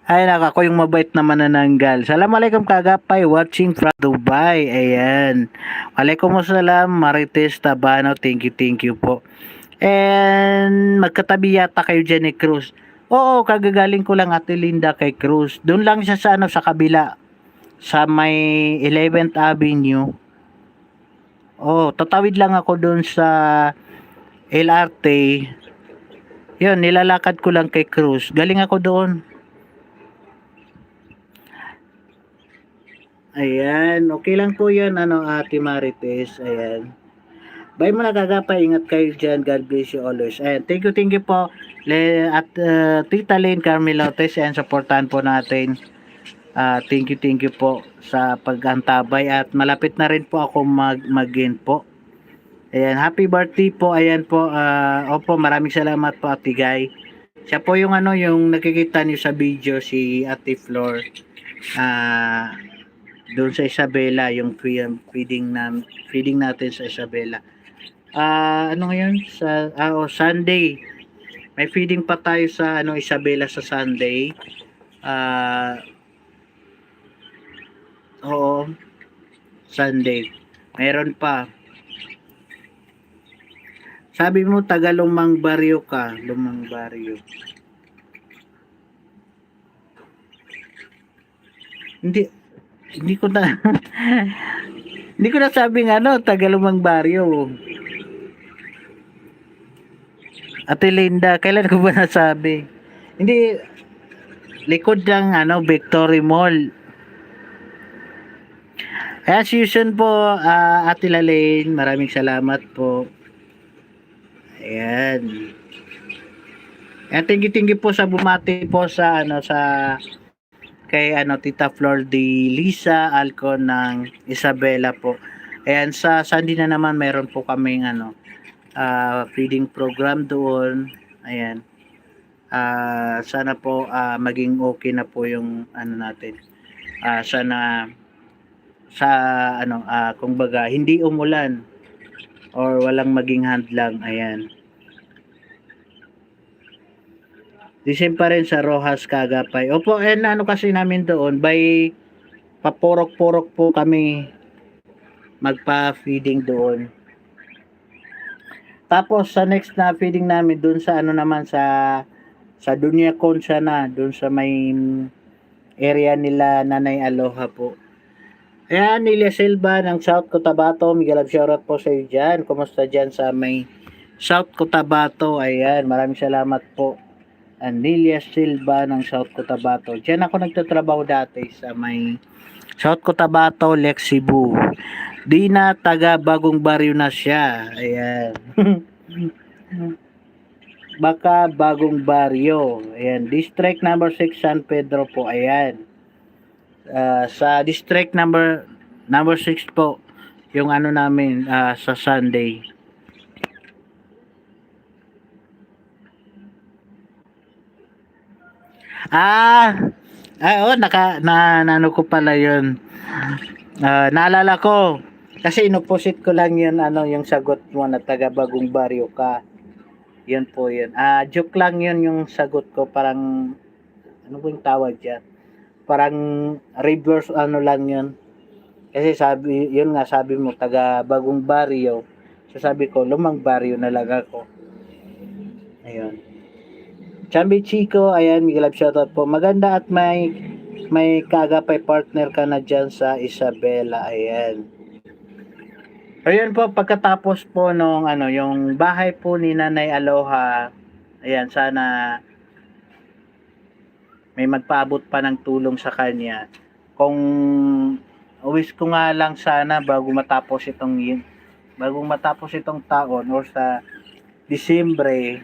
Ay naka, ako yung mabait naman nananggal. Assalamualaikum kagapay, watching from Dubai. Ayan. Waalaikumsalam, Marites Tabano. Thank you po. And magkatabi yata kayo dyan ni Cruz. Oo, kagagaling ko lang, Ate Linda, kay Cruz. Doon lang siya sa sa kabila. Sa may 11th Avenue. Oh, tatawid lang ako doon sa LRT. Yun, nilalakad ko lang kay Cruz. Galing ako doon. Ayan, okay lang po yun, Ate Marites. Ayan. Bye muna kagapay, ingat kayo dyan. God bless you always. Ayan, thank you po. At Tita Lane Carmelotes, and supportahan po natin. Thank you po sa pag-antabay, at malapit na rin po ako mag-in po. Ayan, happy birthday po. Ayan po, opo, maraming salamat po, Ate Guy. Siya po yung yung nakikita niyo sa video, si Ate Flor. Doon sa Isabela, yung feeding natin sa Isabela. Ano ngayon? Sunday. May feeding pa tayo sa Isabela sa Sunday. Oo. Sunday. Meron pa. Sabi mo taga Lumang Barrio ka. Lumang Barrio. Hindi ko na hindi ko na sabing taga Lumang Barrio. Ate Linda, kailan ko ba nasabi? Hindi, likod ng Victory Mall. As usual po, Ate Lalaine, maraming salamat po. Ayan. Thank you po sa bumati po sa kay Tita Flor de Lisa Alcon ng Isabela po. Ayan, sa Sunday na naman meron po kaming feeding program doon. Ayan. Sana po maging okay na po yung natin. Sana sa kung baga hindi umulan or walang maging hadlang. Ayan. Disim pa rin sa Rojas Cagapay. Opo, and kasi namin doon by papurok-purok po kami magpa-feeding doon. Tapos sa next na feeding namin doon sa naman sa Dunya Concha na doon sa may area nila Nanay Aloha po. Ayan, Nilia Silva ng South Cotabato. Miguel shoutout po sa iyo dyan. Kumusta dyan sa may South Cotabato? Ayan, maraming salamat po. Nilia Silva ng South Cotabato. Diyan ako nagtatrabaho dati sa may South Cotabato, Lexibu. Di na taga Bagong Baryo na siya. Ayan. Baka Bagong Baryo. Ayan. District number 6 San Pedro po. Ayan. Sa district number 6 po yung namin sa Sunday. Nano ko pala yun. Naalala ko. Kasi inuposit ko lang yun, yung sagot mo na taga Bagong Baryo ka. Yun po yun. Joke lang yun yung sagot ko. Parang, ano ba yung tawag dyan? Parang reverse lang yun. Kasi sabi mo, taga Bagong Baryo. So sabi ko, Lumang Baryo na lang ako. Ayun. Chambi Chico, ayan, Miguel Love shoutout po. Maganda at may kaagapay partner ka na dyan sa Isabela, ayan. Ayun po, pagkatapos po nung yung bahay po ni Nanay Aloha, ayan, sana may magpaabot pa ng tulong sa kanya. Kung wish ko nga lang sana bago matapos itong taon or sa Disyembre,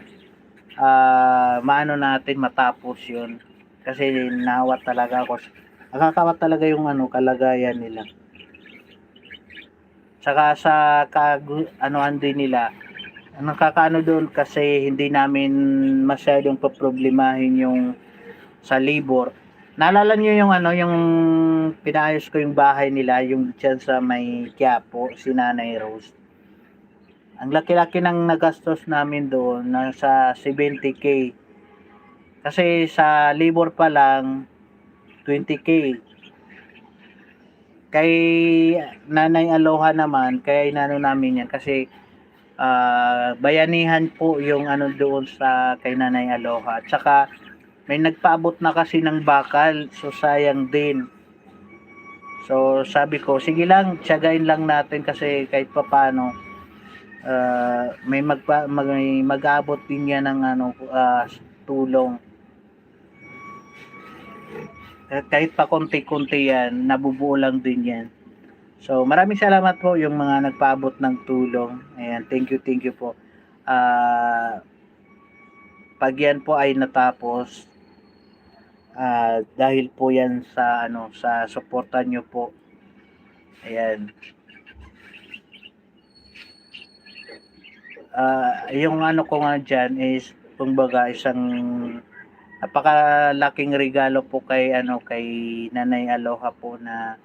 maano natin matapos yun kasi nawat talaga ako, nakakawat talaga yung kalagayan nila, saka sa anuhan din nila, nakakaano doon kasi hindi namin masyadong paproblemahin yung sa labor. Naalala niyo yung yung pinayos ko yung bahay nila, yung dyan sa may Quiapo, si Nanay Rose. Ang laki-laki ng nagastos namin doon, nasa 70K. Kasi sa labor pa lang, 20K. Kay Nanay Aloha naman, kaya inano namin yan kasi bayanihan po yung doon sa kay Nanay Aloha. At saka may nagpaabot na kasi ng bakal, so sayang din. So sabi ko, sige lang, tiyagain lang natin kasi kahit papano may mag-abot din yan ng tulong. Kahit pa konti-konti yan, nabubuo lang din yan. So maraming salamat po yung mga nagpaabot ng tulong. Ayan, thank you po. Pag yan po ay natapos, dahil po yan sa sa suporta nyo po. Ayan. Yung ko nga dyan is kumbaga isang napakalaking regalo po kay kay Nanay Aloha po na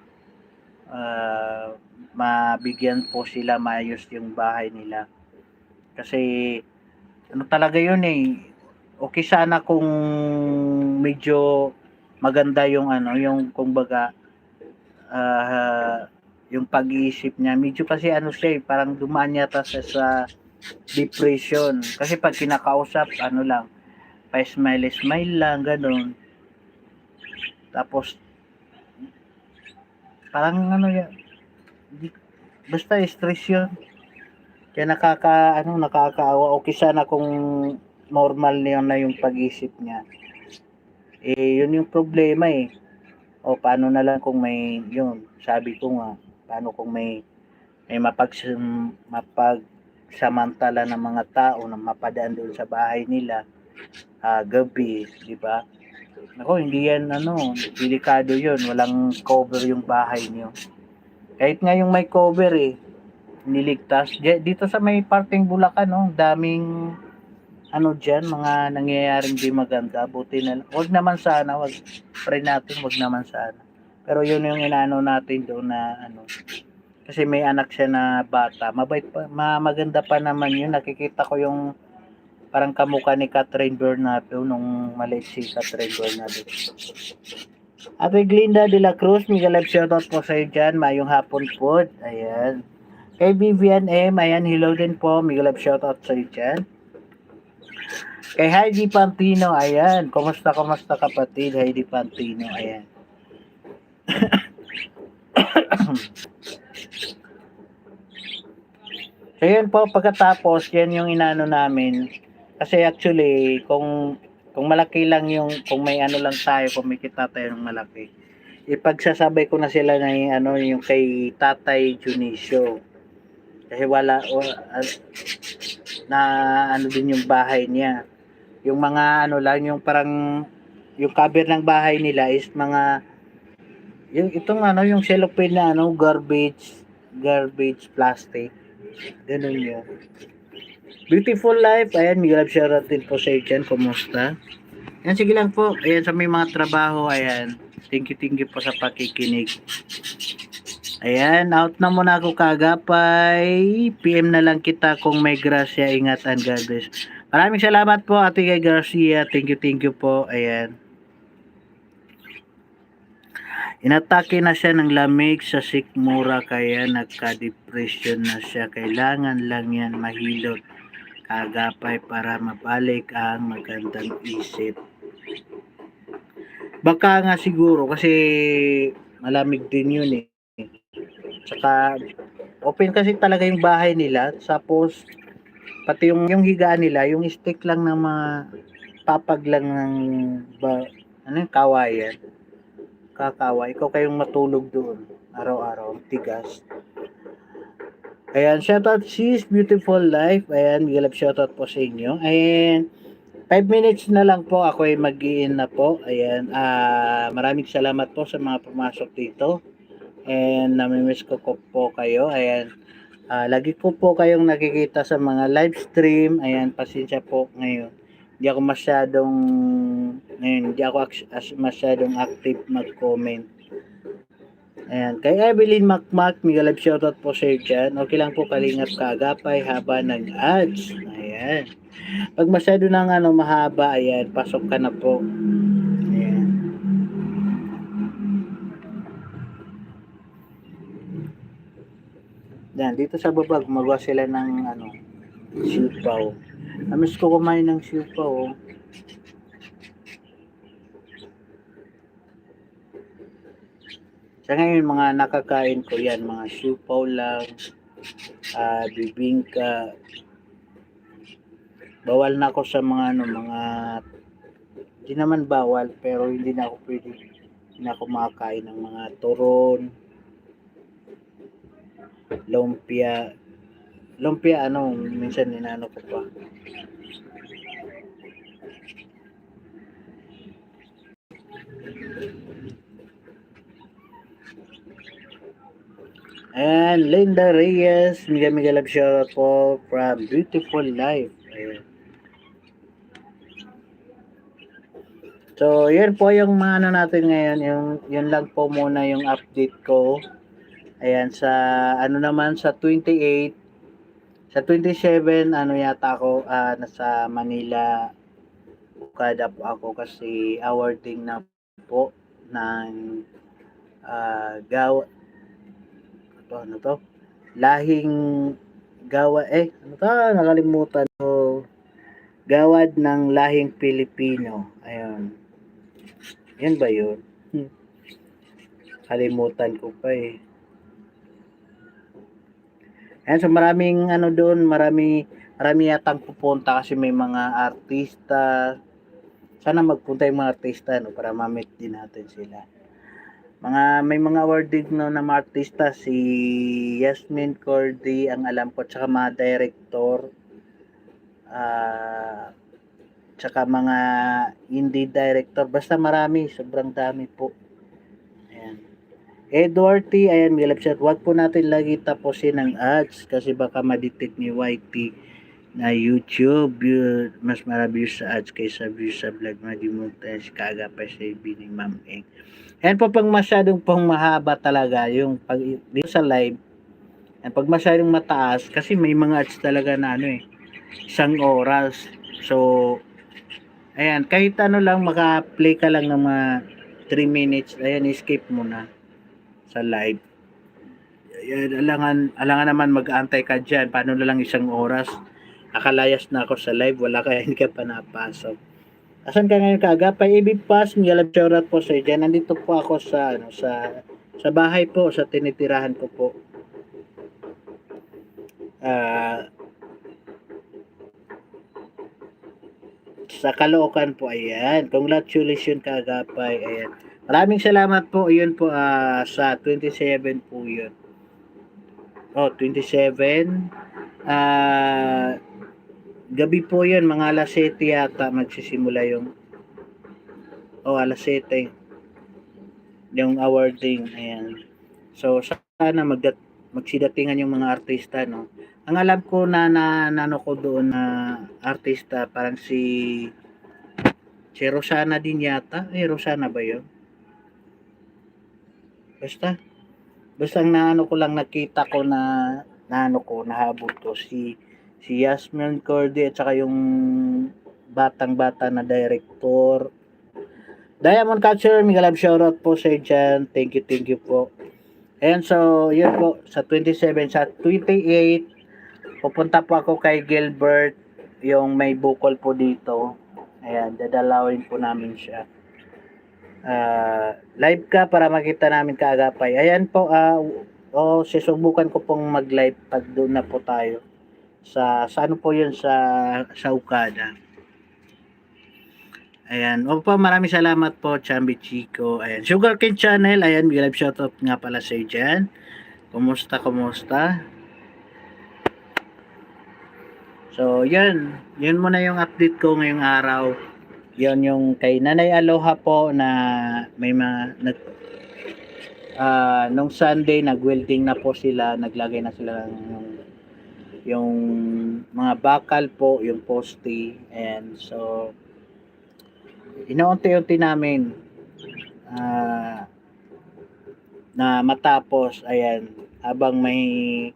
mabigyan po sila maayos yung bahay nila. Kasi talaga yun okay sana kung medyo maganda yung yung kumbaga yung pag-iisip niya. Medyo kasi siya parang dumaan yata sa depression. Kasi pag kinakausap, lang, pa-smile lang, ganun. Tapos, parang basta stress yun. Kaya nakakaawa. Okay sana kung normal na yung pag-isip niya. Yun yung problema O paano na lang kung may, yun, sabi ko nga, paano kung may mapagsamantala ng mga tao na mapadaan doon sa bahay nila gabi, di ba? Ako, hindi yan ano, delikado yun. Walang cover yung bahay niyo. Kahit nga yung may cover niligtas. Dito sa may parting Bulacan, no, daming ano dyan, mga nangyayaring di maganda. Buti na, wag naman sana, wag, pray natin, wag naman sana. Pero yun yung inaano natin doon na ano, kasi may anak siya na bata. Mabait pa, maganda pa naman yun. Nakikita ko yung parang kamukha ni Catherine Bernardo nung maliit si Catherine Bernardo. Ate Glinda de la Cruz, mega love shoutout po sa iyo dyan. Mayong hapon po. Ayan. Kay Vivian M, ayan, hello din po. Mega love shoutout sa iyo dyan. Kay Heidi Pantino, ayan. Kumusta kapatid? Heidi Pantino, ayan. So yun po, pagkatapos, yan yung inano namin. Kasi actually, kung malaki lang yung, kung may ano lang tayo, kung may kita tayo ng malaki, ipagsasabay ko na sila na yung, ano, yung kay Tatay Junicio. Kasi na ano din yung bahay niya. Yung mga ano lang, yung parang, yung cover ng bahay nila is mga, yung itong ano, yung cellophane na ano, garbage plastic. Ganun yun. Beautiful life. Ayan, may love shoutout din po sa dyan. Kumusta? Ayan, sige lang po. Ayan, sa may mga trabaho. Ayan. Thank you po sa pakikinig. Ayan, out na muna ako kagapay. PM na lang kita kung may grasya. Ingat and God bless. Maraming salamat po, Ate Kay Garcia. Thank you po. Ayan. Inatake na siya ng lamig sa sikmura kaya nagka-depression na siya. Kailangan lang yan mahilot kagapay para mabalik ang magandang isip. Baka nga siguro kasi malamig din yun Tsaka open kasi talaga yung bahay nila. Tapos pati yung higaan nila, yung stick lang ng mga papag lang ng ano yung kawayan. Kakaway. Ikaw kayong matulog doon. Araw-araw. Tigas. Ayan, shoutout sis, beautiful life. Ayan, big love shoutout po sa inyo. Ayan, 5 minutes na lang po ako ay mag-i-in na po. Ayan, maraming salamat po sa mga pumasok dito. And namimiss ko po kayo. Ayan, lagi ko po kayong nakikita sa mga live stream. Ayan, pasensya po ngayon. Hindi ako masyadong active mag-comment. Ayan, kay Evelyn Macmac, mega live shoutout po sa iyo dyan. Okay lang po, kalingap kaagapay haba ng ads. Ayan. Pag masyado nang mahaba, ayan, pasok ka na po. Ayan. Yan, dito sa baba, gumagawa sila ng siupaw. Namiss ko kumain ng siupaw. Sa ngayon, mga nakakain ko yan, mga siupaw lang, bibingka. Bawal na ako sa mga hindi naman bawal, pero hindi na ako makakain ng mga turon, lumpia, minsan ninano ko pa. And Linda Reyes, mega love shoutout po from Beautiful Life. Ayan. So, yun po yung mga natin ngayon, yun lang po muna yung update ko. Ayan, naman sa 28, sa 27, yata ako, nasa Manila, Bukada po ako kasi awarding na po ng lahing nakalimutan ko, gawad ng lahing Pilipino. Ayun. Yan ba yun? Kalimutan ko pa Ayan, so maraming doon, marami yatang pupunta kasi may mga artista. Sana magpunta yung mga artista para ma-meet din natin sila. May mga awarding na mga artista, si Yasmin Cordy ang alam ko, tsaka mga director, tsaka mga indie director. Basta marami, sobrang dami po. Ayan. Edward T, ayan, may love shot. Huwag po natin lagi tapusin ang ads kasi baka ma-detect ni YT na YouTube. Mas marami views sa ads kaysa views sa vlog. Mag-demonetize kaga pa sa ni Ma'am Eng. Ayan po, pag masyadong pang mahaba talaga yung pag dito sa live, ayan, pag masyadong mataas, kasi may mga ads talaga na ano eh, 1 oras. So, ayan, kahit ano lang, maka-play ka lang ng mga 3 minutes, ayan, escape mo na sa live. Ayan, alangan naman mag-aantay ka dyan. Paano na lang 1 oras? Nakalayas na ako sa live, wala kaya hindi ka pa napasok. Asan ka ngayon kaagapay? Ibig Pass, Miguel Shoutout po sa dyan. Nandito po ako sa, sa bahay po, sa tinitirahan ko po. Sa Caloocan po, ayan. Congratulations kaagapay, ayan. Maraming salamat po, yun po, sa 27 po yun. 27. Gabi po yun, mga alas 7 yata magsisimula yung, alas 7 yung awarding, ayan. So, sana magsidatingan yung mga artista, no. Ang alam ko na nano ko doon na artista, parang si Rosana din yata. Rosana ba yun? Basta ang naano ko lang, nakita ko na nahabol ko si Yasmin Cordy at saka yung batang-bata na director. Diamond Catcher, Miguel Love shoutout po sa dyan. Thank you po. Ayan, so yun po, sa 27, sa 28, pupunta po ako kay Gilbert, yung may bukol po dito. Ayan, dadalawin po namin siya. Live ka para makita namin kaagapay. Ayan po, susubukan ko pong mag-live pag doon na po tayo. Sa ano po yun, sa Okada. Ayan. Opo, maraming salamat po, Chambi Chico. Ayan. Sugarcane Channel. Ayan, live shoutout nga pala sa dyan. Kumusta? So, yun. Yun muna yung update ko ngayong araw. Yun yung kay Nanay Aloha po na may mga nung Sunday nag-welding na po sila, naglagay na sila ng yung mga bakal po, yung poste, and so inaunti-unti namin na matapos, ayan, habang may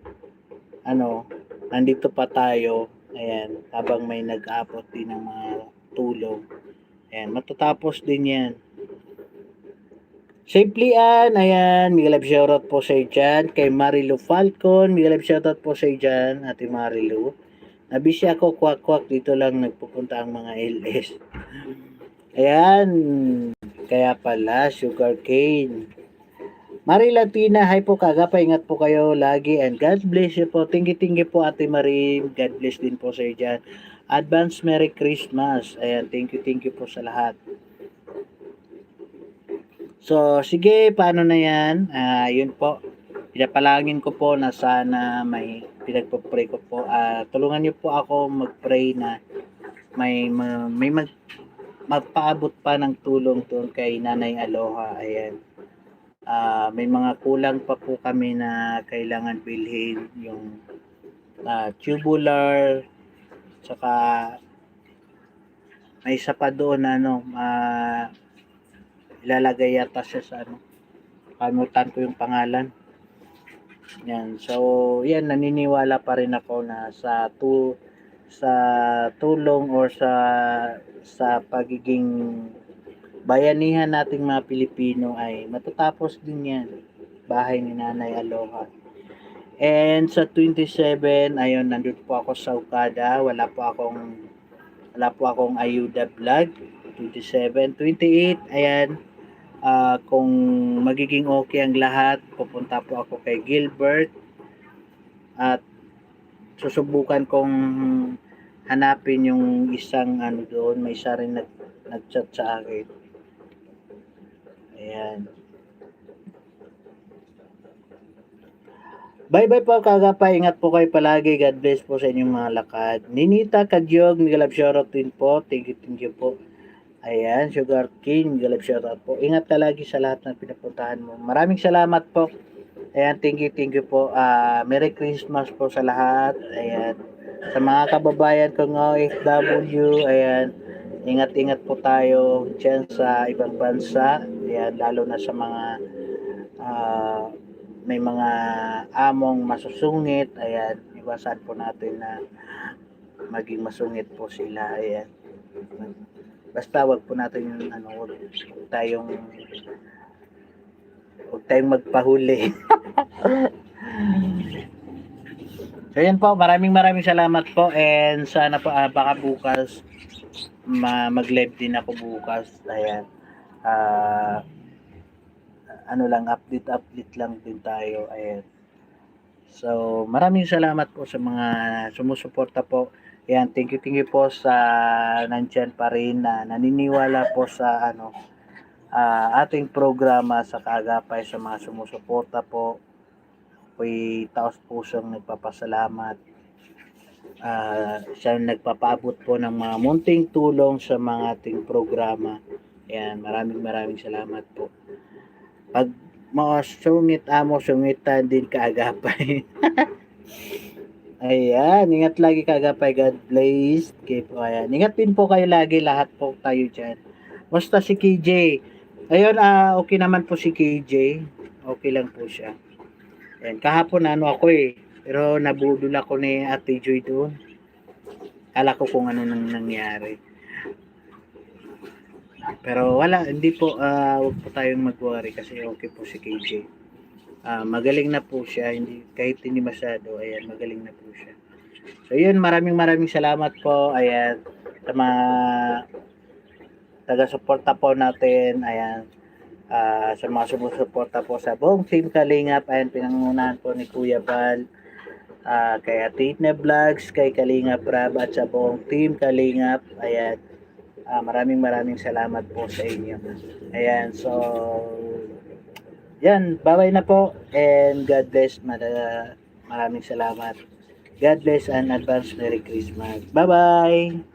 nandito pa tayo, ayan, habang may nag-aabot din ng mga tulong, ayan, matatapos din yan. Simply ayan, Miguel Love shoutout po sa dyan. Kay Marilu Falcon, Miguel Love shoutout po sa dyan, Ate Marilu. Nabisi ako, kwak-kwak, dito lang nagpupunta ang mga LS. Ayan, kaya pala, sugarcane. Mari Latina, hi po kagapay, ingat po kayo lagi and God bless you po. Thank you po Ate Marie, God bless din po sa dyan. Advance Merry Christmas. Ayan, thank you po sa lahat. So, sige, paano na yan? Yun po. Pinapalangin ko po na sana may pinagpo-pray ko po. Tulungan niyo po ako mag-pray na may magpaabot pa ng tulong doon kay Nanay Aloha. Ayan. May mga kulang pa po kami na kailangan bilhin. Yung tubular, saka may isa pa doon ilalagay yata siya sa kamutan ko yung pangalan. Yan. So, yan, naniniwala pa rin ako na sa tulong or sa pagiging bayanihan nating mga Pilipino ay matatapos din yan. Bahay ni Nanay Aloha. And sa 27, ayun, nandun po ako sa Okada. Wala po akong ayuda vlog. 27, 28, ayan. Kung magiging okay ang lahat, pupunta po ako kay Gilbert at susubukan kong hanapin yung isang doon, may isa rin nag-chat sa akin. Ayan. Bye-bye po kagapay. Ingat po kayo palagi. God bless po sa inyong mga lakad. Ninita Kadyog, Miguel Love shoutout din po. Thank you po. Ayan, Sugar King, Miguel Love shoutout po. Ingat ka lagi sa lahat ng pinapuntahan mo. Maraming salamat po. Ayan, thank you po. Merry Christmas po sa lahat. Ayan. Sa mga kababayan kong OFW, ayan, ingat-ingat po tayo dyan sa ibang bansa. Ayan, lalo na sa mga ah, may mga among masusungit, ayan, iwasan po natin na maging masungit po sila, ayan. Basta wag po natin yung wag tayong magpahuli. So yan po, maraming salamat po and sana po baka bukas mag-live din ako bukas. Ayan. Ah, update lang din tayo. Ayan. So, maraming salamat po sa mga sumusuporta po. Ayan, thank you po sa nandyan pa rin na naniniwala po sa ating programa sa Kaagapay, sa mga sumusuporta po. Ako'y taos pusong nagpapasalamat. Siya nagpapaabot po ng mga munting tulong sa mga ating programa. Ayan, maraming salamat po. Pag mga sungit amo, sungitan din Kaagapay. Ayan, ingat lagi Kaagapay. God bless. Okay po, ayan. Ingat din po kayo lagi, lahat po tayo dyan. Basta si KJ. Ayun, okay naman po si KJ. Okay lang po siya. Ayan, kahapon ako pero nabudol ako ni Ate Joy doon. Kala ko kung ano nang nangyari. Pero wala, hindi po, wag po tayong mag-worry kasi okay po si KJ. Magaling na po siya, kahit hindi masyado, ayan, magaling na po siya. So yun, maraming salamat po, ayan, sa mga taga-suporta po natin, ayan, sa mga sumusuporta po sa buong Team Kalingap, ayan, pinangunahan po ni Kuya Val, kay Atitna Vlogs, kay Kalingap Rab, at sa buong Team Kalingap, ayan, maraming salamat po sa inyo. Ayan, so yan, bye-bye na po and God bless. Maraming salamat. God bless and advance Merry Christmas. Bye-bye.